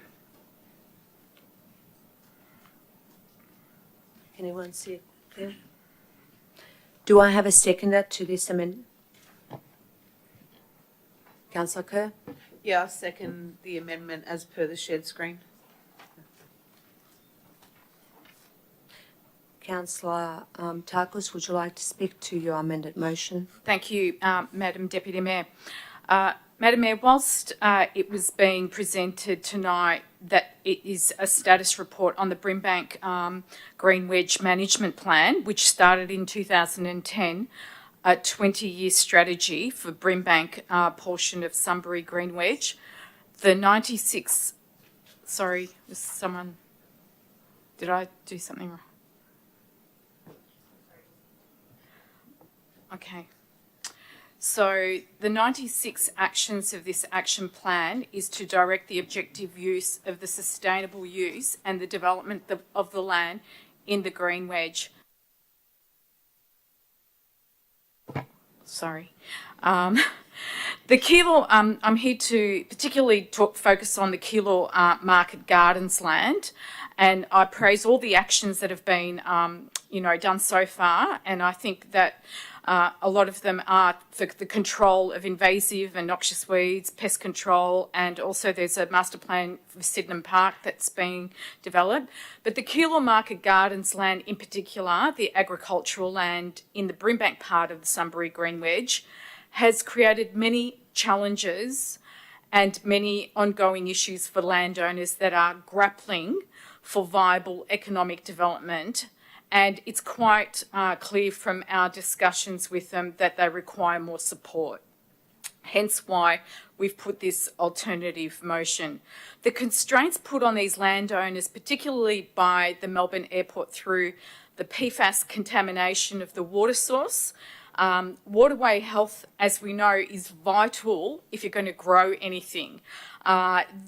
Anyone see it there? Do I have a seconder to this amendment? Councillor Kerr? Yeah, I'll second the amendment as per the shared screen. Councillor Tarkus, would you like to speak to your amended motion? Thank you, Madam Deputy Mayor. Madam Mayor, whilst it was being presented tonight that it is a status report on the Brimbank Green Wedge Management Plan, which started in 2010, a 20-year strategy for Brimbank portion of Sunbury Green Wedge. The 96, sorry, was someone, did I do something wrong? Okay. So the 96 actions of this action plan is to direct the objective use of the sustainable use and the development of the land in the Green Wedge. Sorry. The Keilor, I'm here to particularly focus on the Keilor Market Gardens land, and I praise all the actions that have been, done so far, and I think that a lot of them are for the control of invasive and noxious weeds, pest control, and also there's a master plan for Sydenham Park that's being developed. But the Keilor Market Gardens land in particular, the agricultural land in the Brimbank part of the Sunbury Green Wedge, has created many challenges and many ongoing issues for landowners that are grappling for viable economic development. And it's quite clear from our discussions with them that they require more support. Hence why we've put this alternative motion. The constraints put on these landowners, particularly by the Melbourne Airport through the PFAS contamination of the water source, waterway health, as we know, is vital if you're going to grow anything.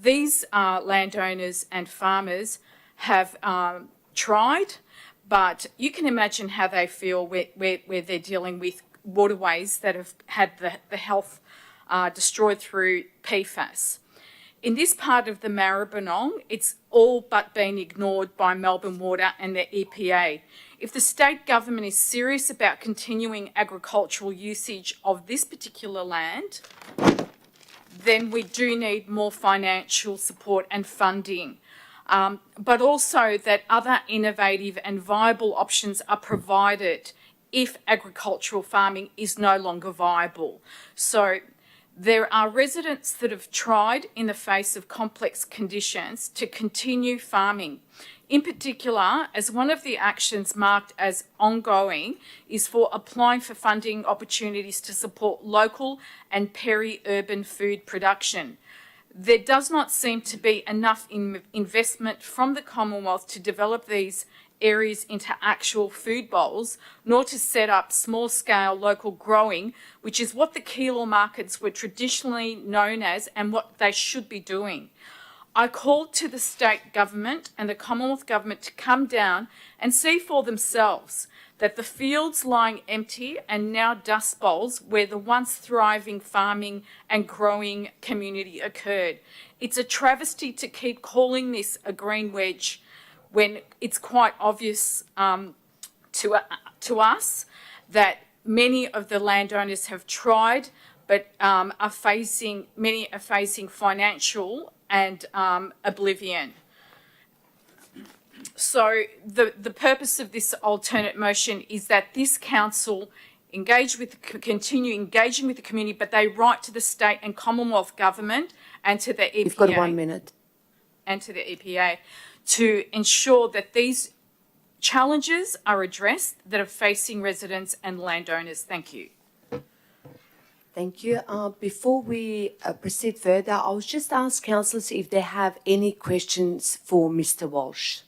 These landowners and farmers have tried, but you can imagine how they feel where they're dealing with waterways that have had the health destroyed through PFAS. In this part of the Maribyrnong, it's all but been ignored by Melbourne Water and the EPA. If the state government is serious about continuing agricultural usage of this particular land, then we do need more financial support and funding. But also that other innovative and viable options are provided if agricultural farming is no longer viable. So there are residents that have tried in the face of complex conditions to continue farming. In particular, as one of the actions marked as ongoing is for applying for funding opportunities to support local and peri-urban food production. There does not seem to be enough investment from the Commonwealth to develop these areas into actual food bowls, nor to set up small-scale local growing, which is what the Keilor markets were traditionally known as and what they should be doing. I called to the state government and the Commonwealth government to come down and see for themselves that the fields lying empty and now dust bowls where the once thriving farming and growing community occurred. It's a travesty to keep calling this a green wedge when it's quite obvious to us that many of the landowners have tried but many are facing financial and oblivion. So the purpose of this alternate motion is that this council continue engaging with the community, but they write to the state and Commonwealth government and to the EPA. You've got 1 minute. And to the EPA to ensure that these challenges are addressed that are facing residents and landowners. Thank you. Thank you. Before we proceed further, I will just ask councillors if they have any questions for Mr. Walsh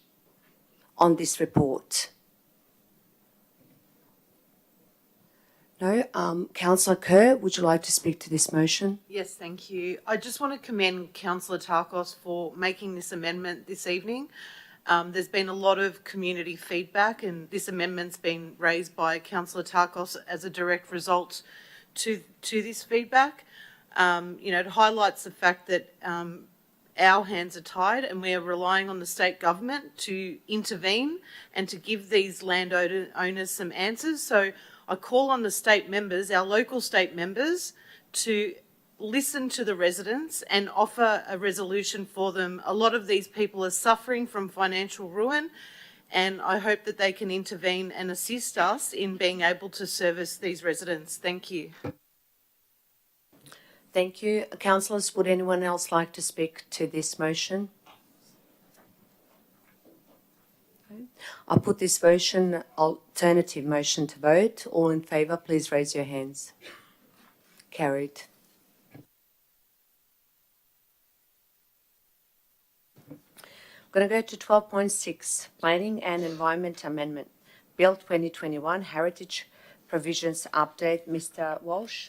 on this report. No? Councillor Kerr, would you like to speak to this motion? Yes, thank you. I just want to commend Councillor Tarkos for making this amendment this evening. There's been a lot of community feedback, and this amendment's been raised by Councillor Tarkos as a direct result to this feedback. It highlights the fact that our hands are tied and we are relying on the state government to intervene and to give these landowners some answers. So I call on the state members, our local state members, to listen to the residents and offer a resolution for them. A lot of these people are suffering from financial ruin, and I hope that they can intervene and assist us in being able to service these residents. Thank you. Thank you. Councillors, would anyone else like to speak to this motion? Okay. I'll put this alternative motion to vote. All in favour, please raise your hands. Carried. I'm going to go to 12.6, Planning and Environment Amendment, Bill 2021, Heritage Provisions Update. Mr. Walsh.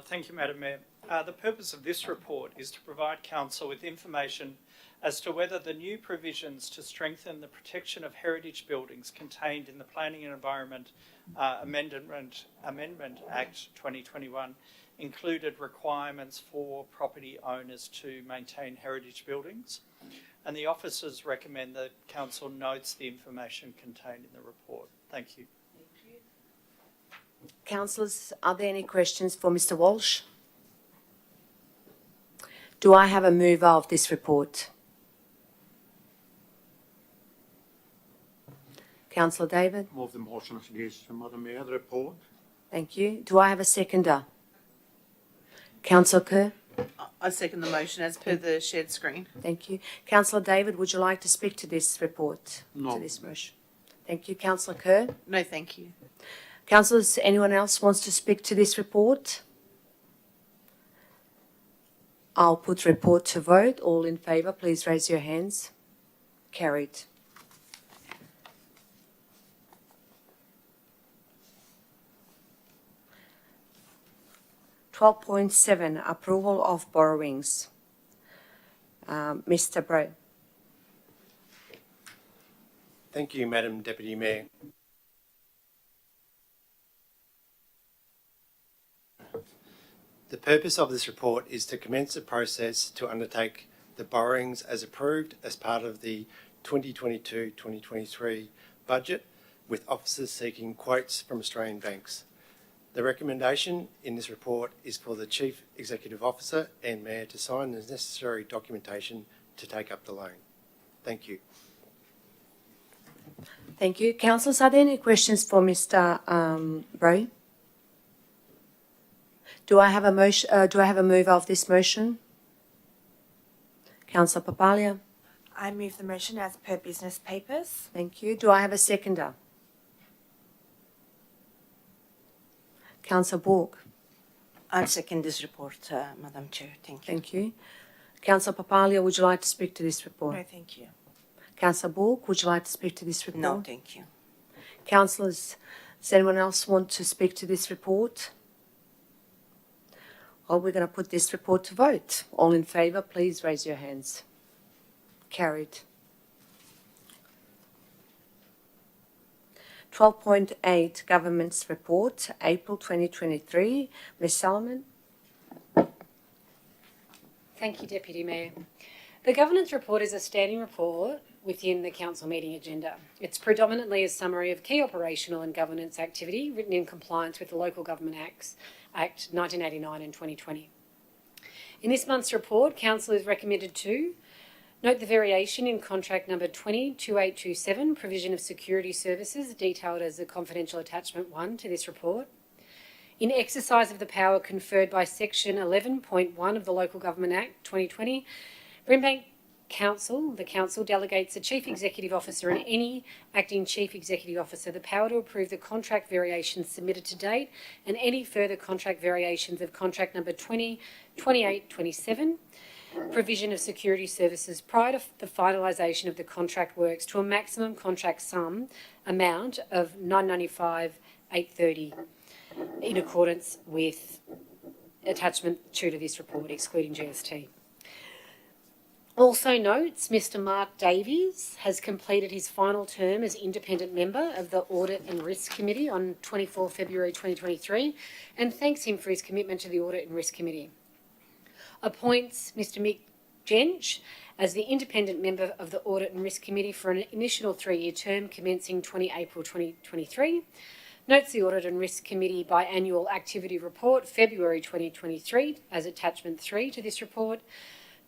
Thank you, Madam Mayor. The purpose of this report is to provide Council with information as to whether the new provisions to strengthen the protection of heritage buildings contained in the Planning and Environment Amendment Act 2021 included requirements for property owners to maintain heritage buildings. And the officers recommend that Council notes the information contained in the report. Thank you. Councillors, are there any questions for Mr. Walsh? Do I have a mover of this report? Councillor David? Move the motion as it is, Madam Mayor, the report. Thank you. Do I have a seconder? Councillor Kerr? I second the motion as per the shared screen. Thank you. Councillor David, would you like to speak to this report? No. To this motion? Thank you. Councillor Kerr? No, thank you. Councillors, anyone else wants to speak to this report? I'll put report to vote. All in favour, please raise your hands. Carried. (12.7) Approval of borrowings. Mr. Bray. Thank you, Madam Deputy Mayor. The purpose of this report is to commence a process to undertake the borrowings as approved as part of the 2022-2023 budget, with officers seeking quotes from Australian banks. The recommendation in this report is for the Chief Executive Officer and Mayor to sign the necessary documentation to take up the loan. Thank you. Thank you. Councillors, are there any questions for Mr. Bray? Do I have a motion? Do I have a mover of this motion? Councillor Papalia. I move the motion as per business papers. Thank you. Do I have a seconder? Councillor Borg. I second this report, Madam Chair. Thank you. Thank you. Councillor Papalia, would you like to speak to this report? No, thank you. Councillor Borg, would you like to speak to this report? No, thank you. Councillors, does anyone else want to speak to this report? Well, we're going to put this report to vote. All in favour, please raise your hands. Carried. 12.8 Government's Report, April 2023. Ms. Solomon. Thank you, Deputy Mayor. The Governance Report is a standing report within the council meeting agenda. It's predominantly a summary of key operational and governance activity written in compliance with the Local Government Act 1989 and 2020. In this month's report, council is recommended to note the variation in contract number 202827, provision of security services, detailed as a confidential attachment 1 to this report. In exercise of the power conferred by section 11.1 of the Local Government Act 2020, Brimbank the council delegates the chief executive officer and any acting chief executive officer the power to approve the contract variations submitted to date and any further contract variations of contract number 202827, provision of security services prior to the finalisation of the contract works to a maximum contract sum amount of $995,830 in accordance with attachment 2 to this report, excluding GST. Also notes Mr. Mark Davies has completed his final term as independent member of the Audit and Risk Committee on 24 February 2023 and thanks him for his commitment to the Audit and Risk Committee. Appoints Mr. Mick Jench as the independent member of the Audit and Risk Committee for an initial 3-year term commencing 20 April 2023. Notes the Audit and Risk Committee biannual activity report February 2023 as attachment 3 to this report.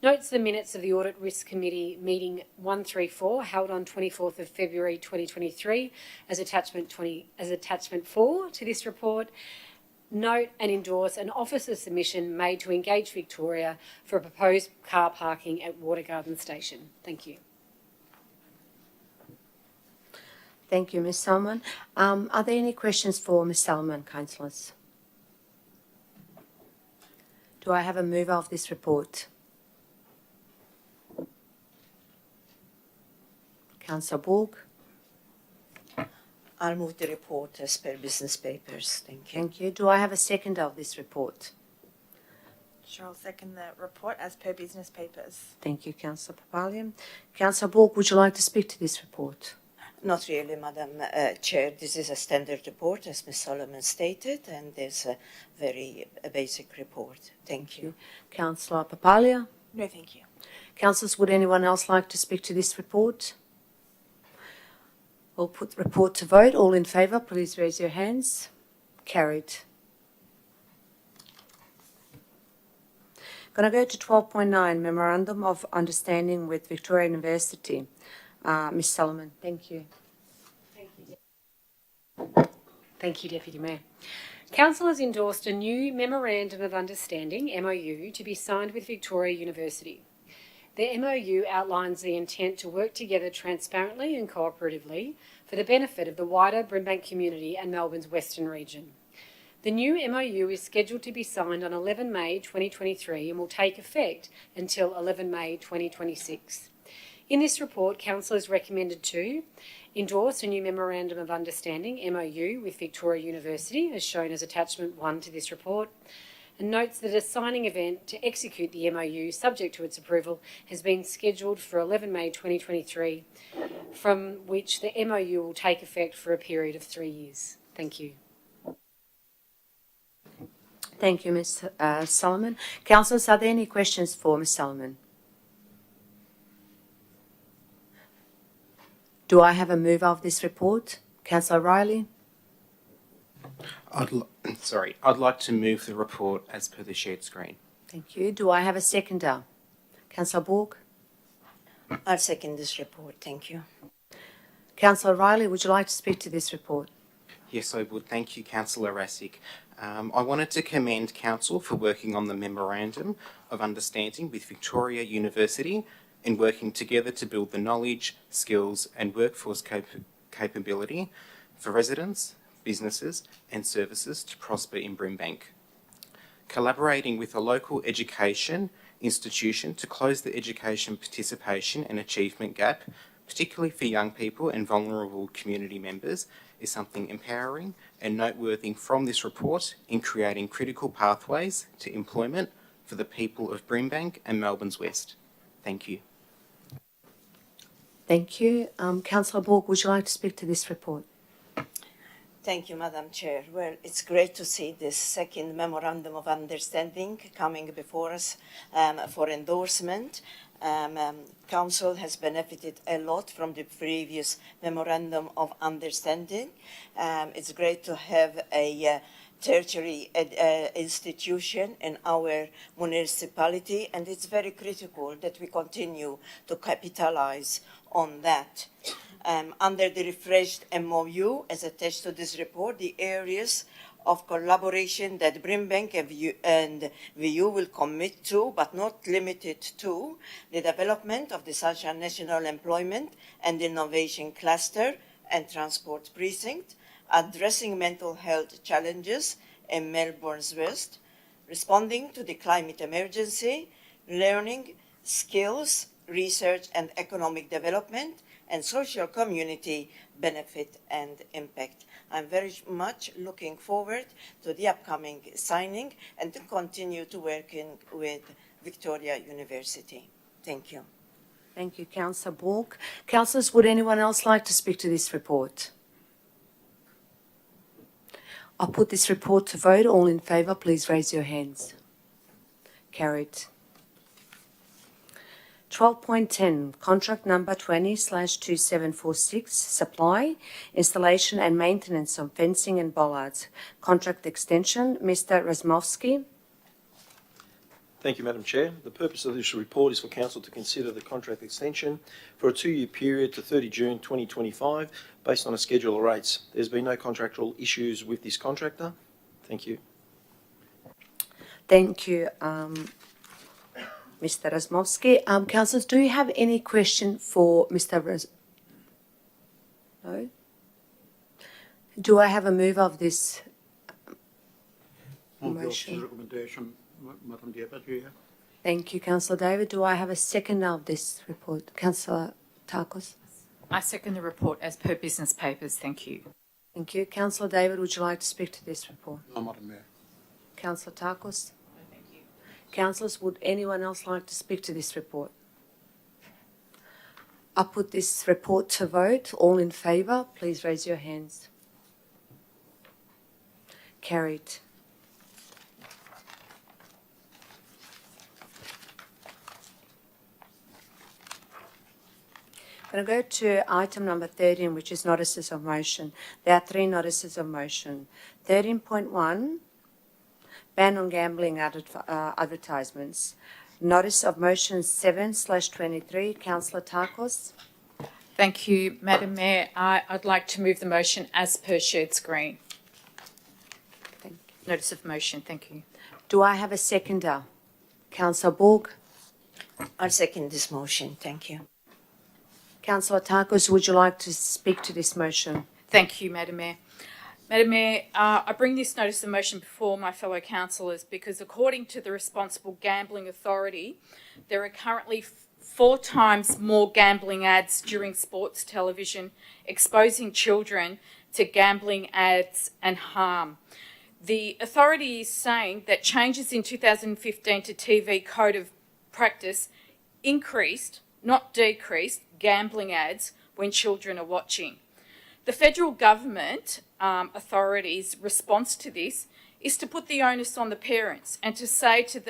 Notes the minutes of the Audit Risk Committee meeting 134 held on 24th of February 2023 as attachment 4 to this report. Note and endorse an officer submission made to Engage Victoria for a proposed car parking at Water Garden Station. Thank you. Thank you, Ms. Salmon. Are there any questions for Ms. Salmon, councillors? Do I have a mover of this report? Councillor Borg. I'll move the report as per business papers. Thank you. Thank you. Do I have a seconder of this report? Sure, I'll second the report as per business papers. Thank you, Councillor Papalian. Councillor Borg, would you like to speak to this report? Not really, Madam Chair. This is a standard report, as Ms. Solomon stated, and there's a very basic report. Thank you. Councillor Papalia? No, thank you. Councillors, would anyone else like to speak to this report? We'll put the report to vote. All in favour, please raise your hands. Carried. Going to go to 12.9, Memorandum of Understanding with Victoria University. Ms. Solomon, thank you. Thank you, Deputy Mayor. Council has endorsed a new Memorandum of Understanding, MOU, to be signed with Victoria University. The MOU outlines the intent to work together transparently and cooperatively for the benefit of the wider Brimbank community and Melbourne's Western region. The new MOU is scheduled to be signed on 11 May 2023 and will take effect until 11 May 2026. In this report, Council is recommended to endorse a new Memorandum of Understanding, MOU, with Victoria University, as shown as attachment 1 to this report, and notes that a signing event to execute the MOU, subject to its approval, has been scheduled for 11 May 2023, from which the MOU will take effect for a period of 3 years. Thank you. Thank you, Ms. Solomon. Councillors, are there any questions for Ms. Solomon? Do I have a mover of this report? Councillor Riley? I'd like to move the report as per the shared screen. Thank you. Do I have a seconder? Councillor Borg? I'll second this report. Thank you. Councillor Riley, would you like to speak to this report? Yes, I would. Thank you, Councillor Rassick. I wanted to commend Council for working on the Memorandum of Understanding with Victoria University in working together to build the knowledge, skills and workforce capability for residents, businesses and services to prosper in Brimbank. Collaborating with a local education institution to close the education participation and achievement gap, particularly for young people and vulnerable community members, is something empowering and noteworthy from this report in creating critical pathways to employment for the people of Brimbank and Melbourne's West. Thank you. Thank you. Councillor Borg, would you like to speak to this report? Thank you, Madam Chair. Well, it's great to see this second Memorandum of Understanding coming before us for endorsement. Council has benefited a lot from the previous Memorandum of Understanding. It's great to have a tertiary institution in our municipality, and it's very critical that we continue to capitalize on that. Under the refreshed MOU, as attached to this report, the areas of collaboration that Brimbank and VU will commit to, but not limited to, the development of the Sunshine National Employment and Innovation Cluster and Transport Precinct, addressing mental health challenges in Melbourne's West, responding to the climate emergency, learning, skills, research and economic development, and social community benefit and impact. I'm very much looking forward to the upcoming signing and to continue to working with Victoria University. Thank you. Thank you, Councillor Bork. Councillors, would anyone else like to speak to this report? I'll put this report to vote. All in favour, please raise your hands. Carried. 12.10, contract number 20/2746, supply, installation and maintenance of fencing and bollards. Contract extension, Mr. Razmovsky. Thank you, Madam Chair. The purpose of this report is for Council to consider the contract extension for a 2-year period to 30 June 2025 based on a schedule of rates. There's been no contractual issues with this contractor. Thank you. Thank you, Mr. Razmovsky. Councillors, do you have any question for Mr. No? Do I have a move of this Move the motion? officer's recommendation, Madam Deputy. Thank you, Councillor David. Do I have a second of this report? Councillor Takos? I second the report as per business papers. Thank you. Thank you. Councillor David, would you like to speak to this report? No, Madam Mayor. Councillor Takos? No, thank you. Councillors, would anyone else like to speak to this report? I'll put this report to vote. All in favour, please raise your hands. Carried. I'm going to go to item number 13, which is notices of motion. There are 3 notices of motion. 13.1, ban on gambling advertisements. Notice of motion 7/23, Councillor Takos. Thank you, Madam Mayor. I'd like to move the motion as per shared screen. Thank you. Notice of motion. Thank you. Do I have a seconder? Councillor Borg. I second this motion. Thank you. Councillor Takos, would you like to speak to this motion? Thank you, Madam Mayor. Madam Mayor, I bring this notice of motion before my fellow councillors because according to the Responsible Gambling Authority, there are currently 4 times more gambling ads during sports television, exposing children to gambling ads and harm. The authority is saying that changes in 2015 to TV Code of Practice increased, not decreased, gambling ads when children are watching. The federal government authorities' response to this is to put the onus on the parents and to say to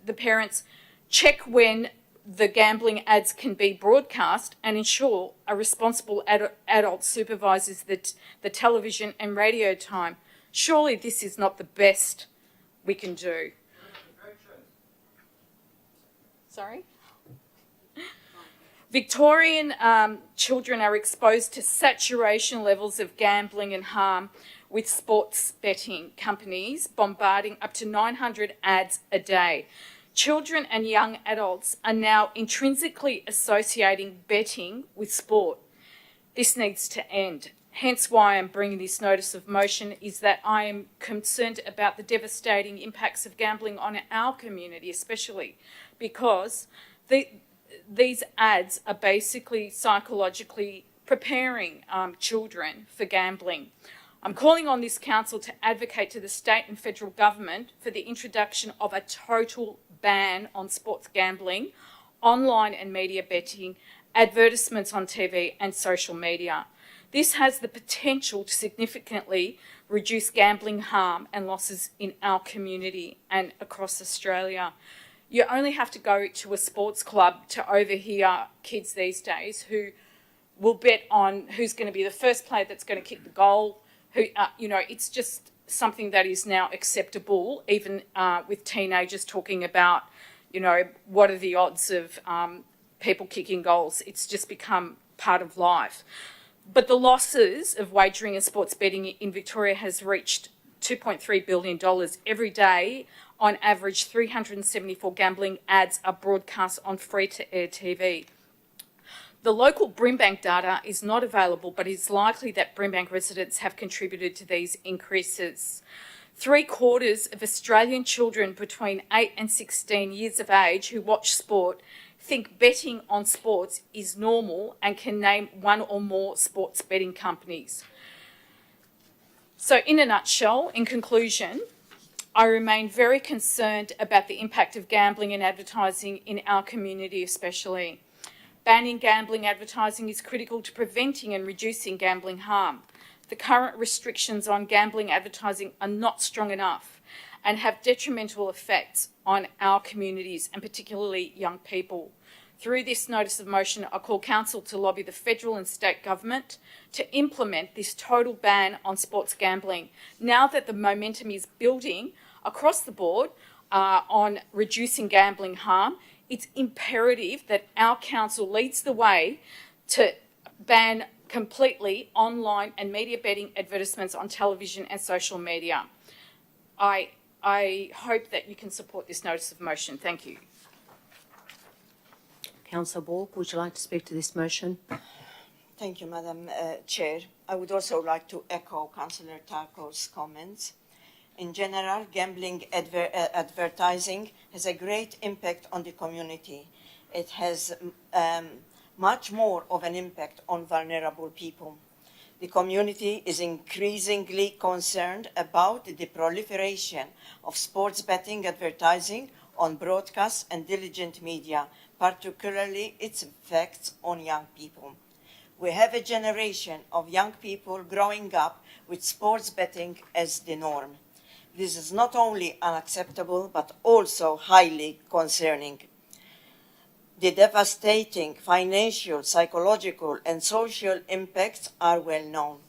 the parents, check when the gambling ads can be broadcast and ensure a responsible adult supervises the television and radio time. Surely this is not the best we can do. Sorry? Victorian children are exposed to saturation levels of gambling and harm with sports betting companies bombarding up to 900 ads a day. Children and young adults are now intrinsically associating betting with sport. This needs to end. Hence why I'm bringing this notice of motion is that I am concerned about the devastating impacts of gambling on our community, especially because these ads are basically psychologically preparing children for gambling. I'm calling on this council to advocate to the state and federal government for the introduction of a total ban on sports gambling, online and media betting, advertisements on TV and social media. This has the potential to significantly reduce gambling harm and losses in our community and across Australia. You only have to go to a sports club to overhear kids these days who will bet on who's going to be the first player that's going to kick the goal. It's just something that is now acceptable, even with teenagers talking about, what are the odds of people kicking goals. It's just become part of life. But the losses of wagering and sports betting in Victoria has reached $2.3 billion every day. On average, 374 gambling ads are broadcast on free-to-air TV. The local Brimbank data is not available, but it's likely that Brimbank residents have contributed to these increases. 3/4 of Australian children between 8 and 16 years of age who watch sport think betting on sports is normal and can name one or more sports betting companies. So in a nutshell, in conclusion, I remain very concerned about the impact of gambling and advertising in our community especially. Banning gambling advertising is critical to preventing and reducing gambling harm. The current restrictions on gambling advertising are not strong enough and have detrimental effects on our communities and particularly young people. Through this notice of motion, I call Council to lobby the federal and state government to implement this total ban on sports gambling. Now that the momentum is building across the board on reducing gambling harm, it's imperative that our council leads the way to ban completely online and media betting advertisements on television and social media. I hope that you can support this notice of motion. Thank you. Councillor Bork, would you like to speak to this motion? Thank you, Madam Chair. I would also like to echo Councillor Tarko's comments. In general, gambling advertising has a great impact on the community. It has much more of an impact on vulnerable people. The community is increasingly concerned about the proliferation of sports betting advertising on broadcast and diligent media, particularly its effects on young people. We have a generation of young people growing up with sports betting as the norm. This is not only unacceptable, but also highly concerning. The devastating financial, psychological, and social impacts are well known.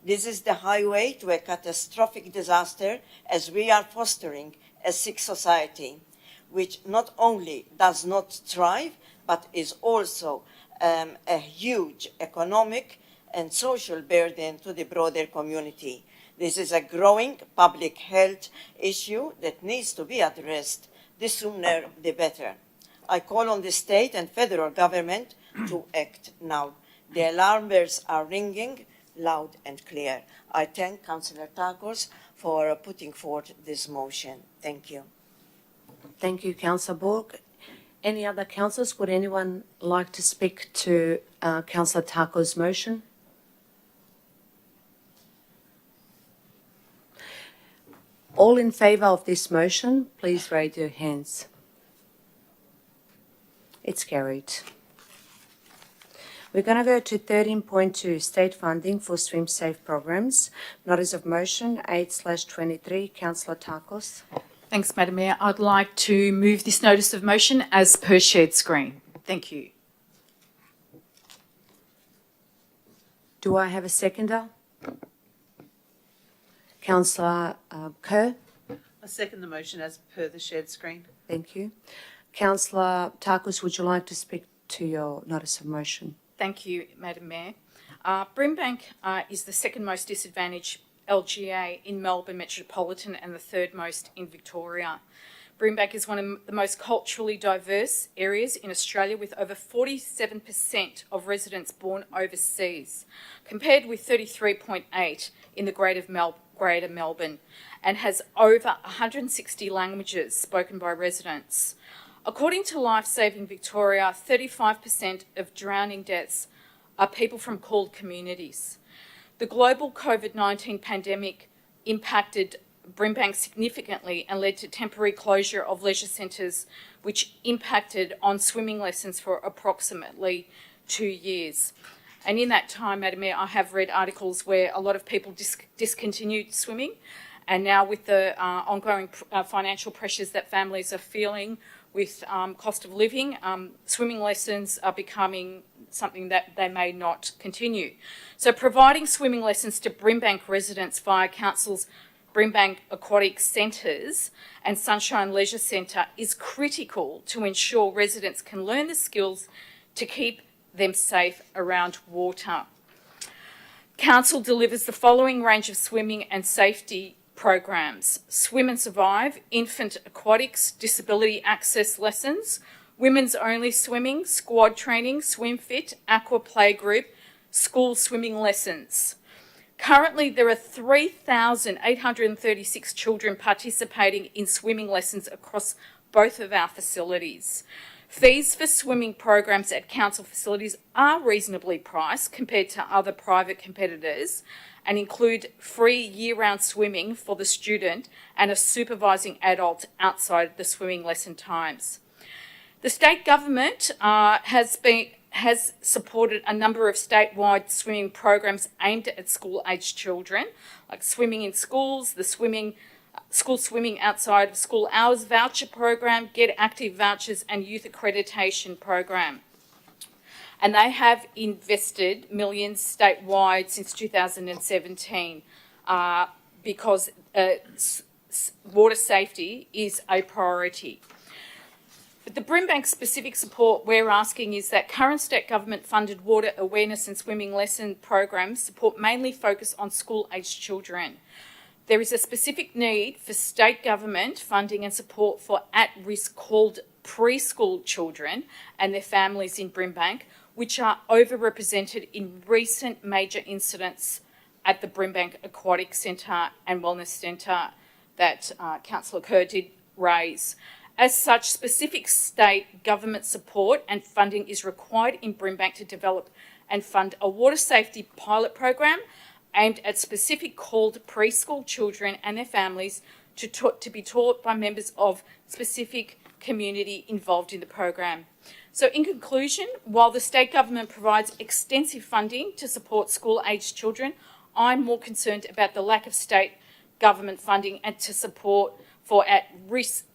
This is the highway to a catastrophic disaster as we are fostering a sick society, which not only does not thrive, but is also a huge economic and social burden to the broader community. This is a growing public health issue that needs to be addressed. The sooner, the better. I call on the state and federal government to act now. The alarm bells are ringing loud and clear. I thank Councillor Tarkos for putting forth this motion. Thank you. Thank you, Councillor Bork. Any other councillors? Would anyone like to speak to Councillor Tarkos' motion? All in favour of this motion, please raise your hands. It's carried. We're going to go to 13.2, state funding for swim safe programs. Notice of motion 8/23. Councillor Tarkos. Thanks, Madam Mayor. I'd like to move this notice of motion as per shared screen. Thank you. Do I have a seconder? Councillor Kerr. I second the motion as per the shared screen. Thank you. Councillor Tarkos, would you like to speak to your notice of motion? Thank you, Madam Mayor. Brimbank is the second most disadvantaged LGA in Melbourne Metropolitan and the third most in Victoria. Brimbank is one of the most culturally diverse areas in Australia, with over 47% of residents born overseas, compared with 33.8% in the Greater Melbourne, and has over 160 languages spoken by residents. According to Life Saving Victoria, 35% of drowning deaths are people from called communities. The global COVID-19 pandemic impacted Brimbank significantly and led to temporary closure of leisure centres, which impacted on swimming lessons for approximately 2 years. And in that time, Madam Mayor, I have read articles where a lot of people discontinued swimming, and now with the ongoing financial pressures that families are feeling, with cost of living, swimming lessons are becoming something that they may not continue. So providing swimming lessons to Brimbank residents via Council's Brimbank Aquatic Centres and Sunshine Leisure Centre is critical to ensure residents can learn the skills to keep them safe around water. Council delivers the following range of swimming and safety programs: Swim and Survive, Infant Aquatics, Disability Access Lessons, Women's Only Swimming, Squad Training, Swim Fit, Aqua Playgroup, School Swimming Lessons. Currently, there are 3,836 children participating in swimming lessons across both of our facilities. Fees for swimming programs at council facilities are reasonably priced compared to other private competitors and include free year-round swimming for the student and a supervising adult outside the swimming lesson times. The state government has supported a number of statewide swimming programs aimed at school-aged children, like Swimming in Schools, the School Swimming Outside of School Hours voucher program, Get Active vouchers, and Youth Accreditation program. And they have invested millions statewide since 2017 because water safety is a priority. But the Brimbank specific support we're asking is that current state government funded water awareness and swimming lesson programs support mainly focus on school-aged children. There is a specific need for state government funding and support for at-risk called preschool children and their families in Brimbank, which are overrepresented in recent major incidents at the Brimbank Aquatic Centre and Wellness Centre that Councillor Kerr did raise. As such, specific state government support and funding is required in Brimbank to develop and fund a water safety pilot program aimed at specific called preschool children and their families to be taught by members of specific community involved in the program. So in conclusion, while the state government provides extensive funding to support school-aged children, I'm more concerned about the lack of state government funding and to support for at-risk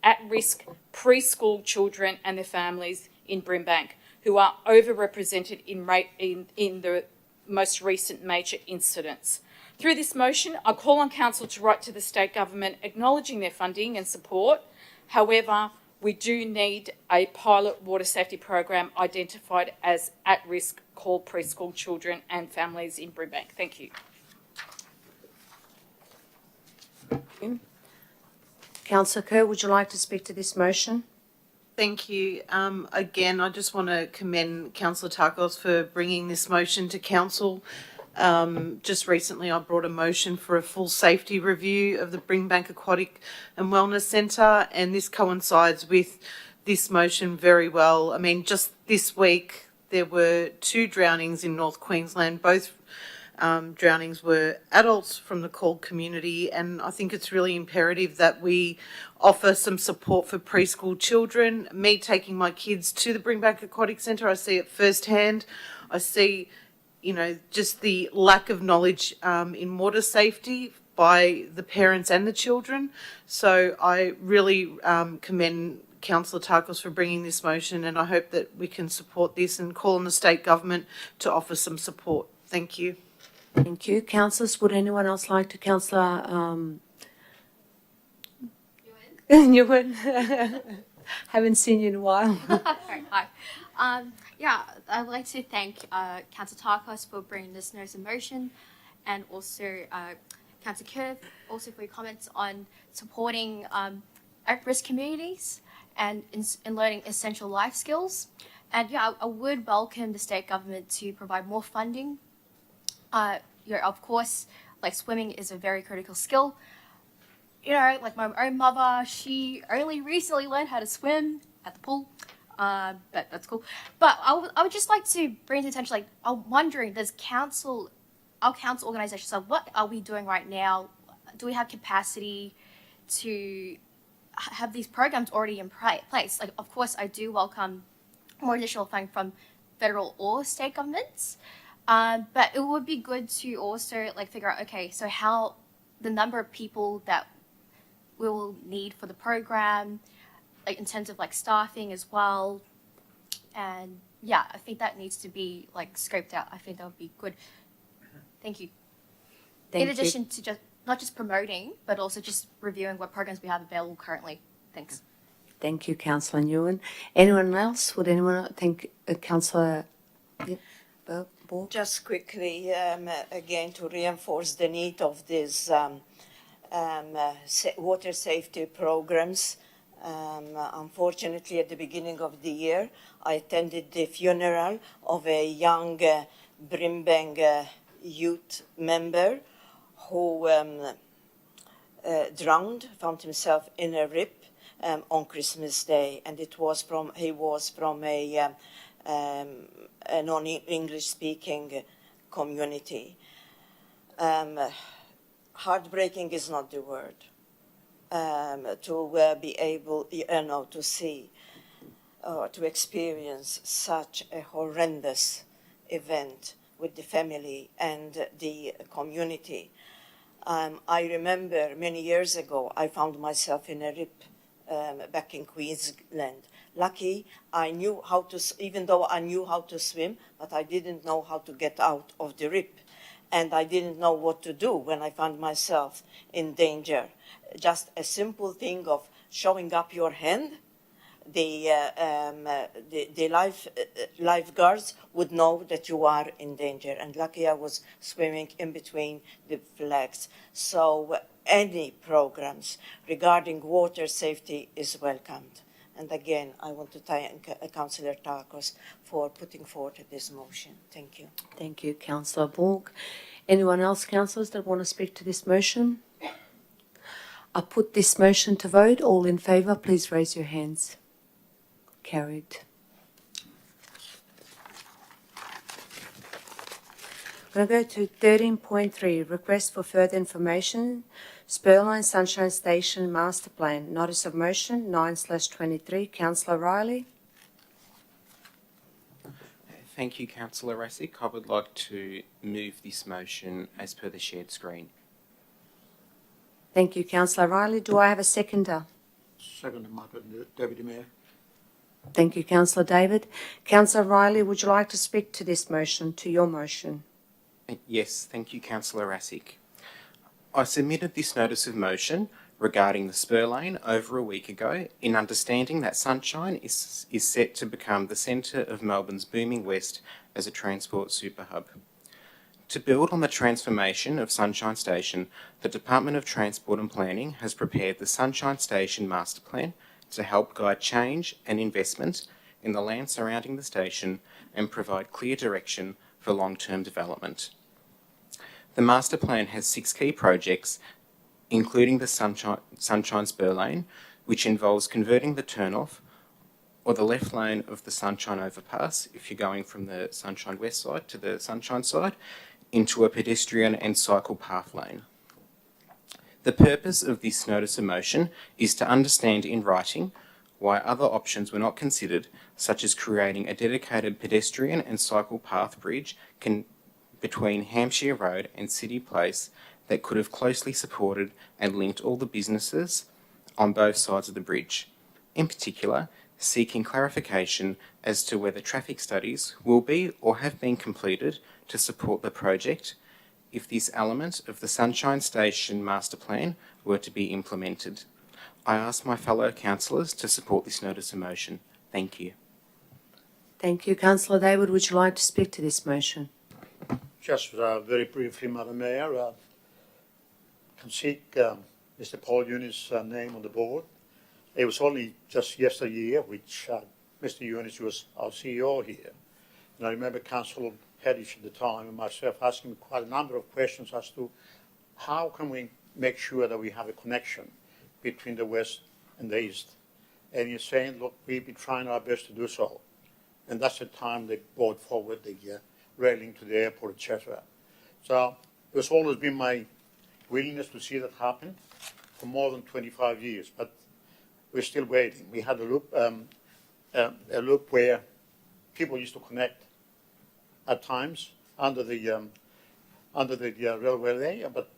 preschool children and their families in Brimbank, who are overrepresented in the most recent major incidents. Through this motion, I call on Council to write to the state government acknowledging their funding and support. However, we do need a pilot water safety program identified as at-risk called preschool children and families in Brimbank. Thank you. Councillor Kerr, would you like to speak to this motion? Thank you. Again, I just want to commend Councillor Tarkos for bringing this motion to Council. Just recently, I brought a motion for a full safety review of the Brimbank Aquatic and Wellness Centre, and this coincides with this motion very well. I mean, just this week, there were 2 drownings in North Queensland. Both drownings were adults from the called community, and I think it's really imperative that we offer some support for preschool children. Me taking my kids to the Brimbank Aquatic Centre, I see it firsthand. I see, you know, just the lack of knowledge in water safety by the parents and the children. So I really commend Councillor Tarkos for bringing this motion, and I hope that we can support this and call on the state government to offer some support. Thank you. Thank you. Councillors, would anyone else like to? Councillor Nguyen. Haven't seen you in a while. Hi. Yeah, I'd like to thank Councillor Tarkos for bringing this notice of motion, and also Councillor Kerr also for your comments on supporting at-risk communities and in learning essential life skills. And yeah, I would welcome the state government to provide more funding. Of course, like swimming is a very critical skill. You know, like my own mother, she only recently learned how to swim at the pool, but that's cool. But I would just like to bring to attention, like, I'm wondering, does our council organisation, so what are we doing right now? Do we have capacity to have these programs already in place? Like, of course, I do welcome more additional funding from federal or state governments. But it would be good to also like figure out, okay, so how the number of people that we will need for the program, like in terms of like staffing as well. And yeah, I think that needs to be like scoped out. I think that would be good. Thank you. In addition to just not just promoting, but also just reviewing what programs we have available currently. Thanks. Thank you, Councillor Nguyen. Anyone else? Would anyone think Councillor Borg? Just quickly, again, to reinforce the need of these water safety programs. Unfortunately, at the beginning of the year, I attended the funeral of a young Brimbank youth member who drowned, found himself in a rip on Christmas Day, and he was from a non-English speaking community. Heartbreaking is not the word. To be able, to see, to experience such a horrendous event with the family and the community. I remember many years ago, I found myself in a rip back in Queensland. Lucky, I knew how to, even though I knew how to swim, but I didn't know how to get out of the rip. And I didn't know what to do when I found myself in danger. Just a simple thing of showing up your hand, the lifeguards would know that you are in danger. And lucky I was swimming in between the flags. So any programs regarding water safety is welcomed. And again, I want to thank Councillor Tarkos for putting forward this motion. Thank you. Thank you, Councillor Borg. Anyone else, councillors, that want to speak to this motion? I put this motion to vote. All in favour, please raise your hands. Carried. I'm going to go to 13.3, request for further information. Spurline Sunshine Station Master Plan. Notice of motion 9/23. Councillor Riley. Thank you, Councillor Rassick. I would like to move this motion as per the shared screen. Thank you, Councillor Riley. Do I have a seconder? Second, Deputy Mayor. Thank you, Councillor David. Councillor Riley, would you like to speak to this motion, to your motion? Yes, thank you, Councillor Rassick. I submitted this notice of motion regarding the spur lane over a week ago in understanding that Sunshine is set to become the centre of Melbourne's booming west as a transport super hub. To build on the transformation of Sunshine Station, the Department of Transport and Planning has prepared the Sunshine Station Master Plan to help guide change and investment in the land surrounding the station and provide clear direction for long-term development. The Master Plan has 6 key projects, including the Sunshine Spur Lane, which involves converting the turnoff or the left lane of the Sunshine Overpass, if you're going from the Sunshine West side to the Sunshine side, into a pedestrian and cycle path lane. The purpose of this notice of motion is to understand in writing why other options were not considered, such as creating a dedicated pedestrian and cycle path bridge between Hampshire Road and City Place that could have closely supported and linked all the businesses on both sides of the bridge. In particular, seeking clarification as to whether traffic studies will be or have been completed to support the project if this element of the Sunshine Station Master Plan were to be implemented. I ask my fellow councillors to support this notice of motion. Thank you. Thank you. Councillor David, would you like to speak to this motion? Just very briefly, Madam Mayor, can seek Mr. Paul Yunis' name on the board. It was only just yesteryear which Mr. Yunis was our CEO here. And I remember Councillor Heddish at the time and myself asking quite a number of questions as to how can we make sure that we have a connection between the West and the East. And he's saying, look, we've been trying our best to do so. And that's the time they brought forward the railing to the airport, etc. So there's always been my willingness to see that happen for more than 25 years, but we're still waiting. We had a loop where people used to connect at times under the railway layer, but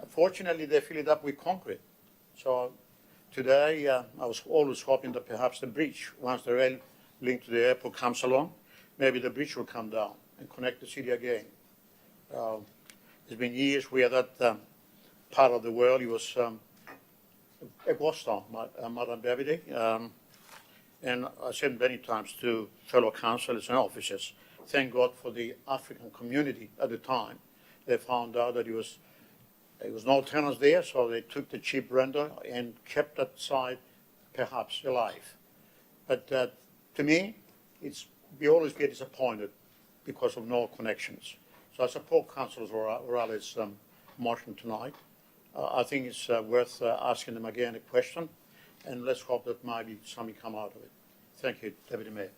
unfortunately they fill it up with concrete. So today I was always hoping that perhaps the bridge, once the rail link to the airport comes along, maybe the bridge will come down and connect the city again. It's been years where that part of the world it was a ghost town, Madam Deputy. And I said many times to fellow councillors and officers, thank God for the African community at the time. They found out that there was no tenants there, so they took the cheap renter and kept that site perhaps alive. But to me, we always get disappointed because of no connections. So I support Councillor O'Reilly's motion tonight. I think it's worth asking them again a question, and let's hope that maybe something come out of it. Thank you, Deputy Mayor.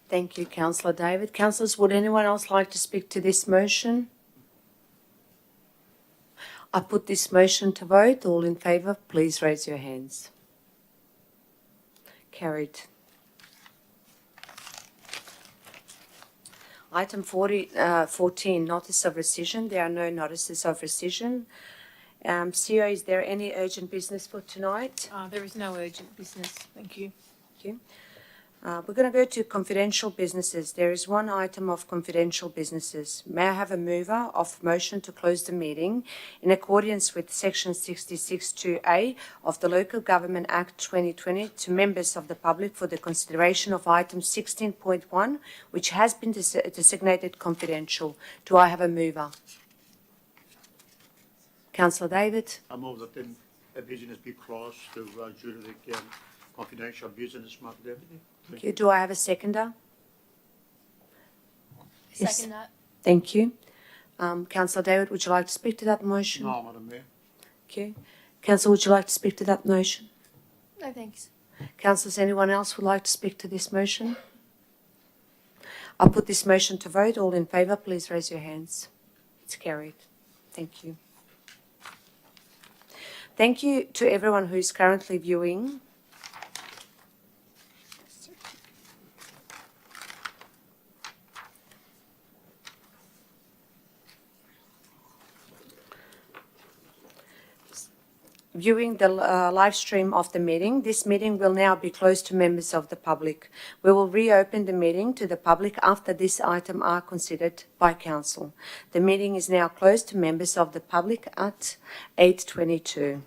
Thank you, Councillor David. Councillors, would anyone else like to speak to this motion? I put this motion to vote. All in favour, please raise your hands. Carried. Item 14, notice of rescission. There are no notices of rescission. CEO, is there any urgent business for tonight? There is no urgent business. Thank you. Thank you. We're going to go to confidential businesses. There is one item of confidential businesses. May I have a mover of motion to close the meeting in accordance with Section 66(2)(a) of the Local Government Act 2020 to members of the public for the consideration of item 16.1, which has been designated confidential. Do I have a mover? Councillor David. I move that the business be closed to due to the confidential business, Madam Deputy. Thank you. Do I have a seconder? Yes. Second that. Thank you. Councillor David, would you like to speak to that motion? No, Madam Mayor. Thank you. Councillor, would you like to speak to that motion? No, thanks. Councillors, anyone else would like to speak to this motion? I'll put this motion to vote. All in favour, please raise your hands. It's carried. Thank you. Thank you to everyone who is currently viewing. Viewing the live stream of the meeting. This meeting will now be closed to members of the public. We will reopen the meeting to the public after this item are considered by Council. The meeting is now closed to members of the public at 8:22.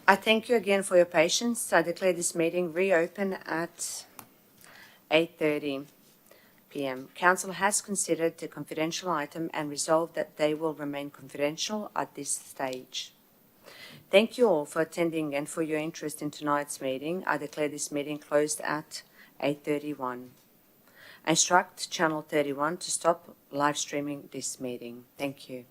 I thank you again for your patience. I declare this meeting reopen at 8:30 p.m. Council has considered the confidential item and resolved that they will remain confidential at this stage. Thank you all for attending and for your interest in tonight's meeting. I declare this meeting closed at 8:31. I instruct Channel 31 to stop live streaming this meeting. Thank you.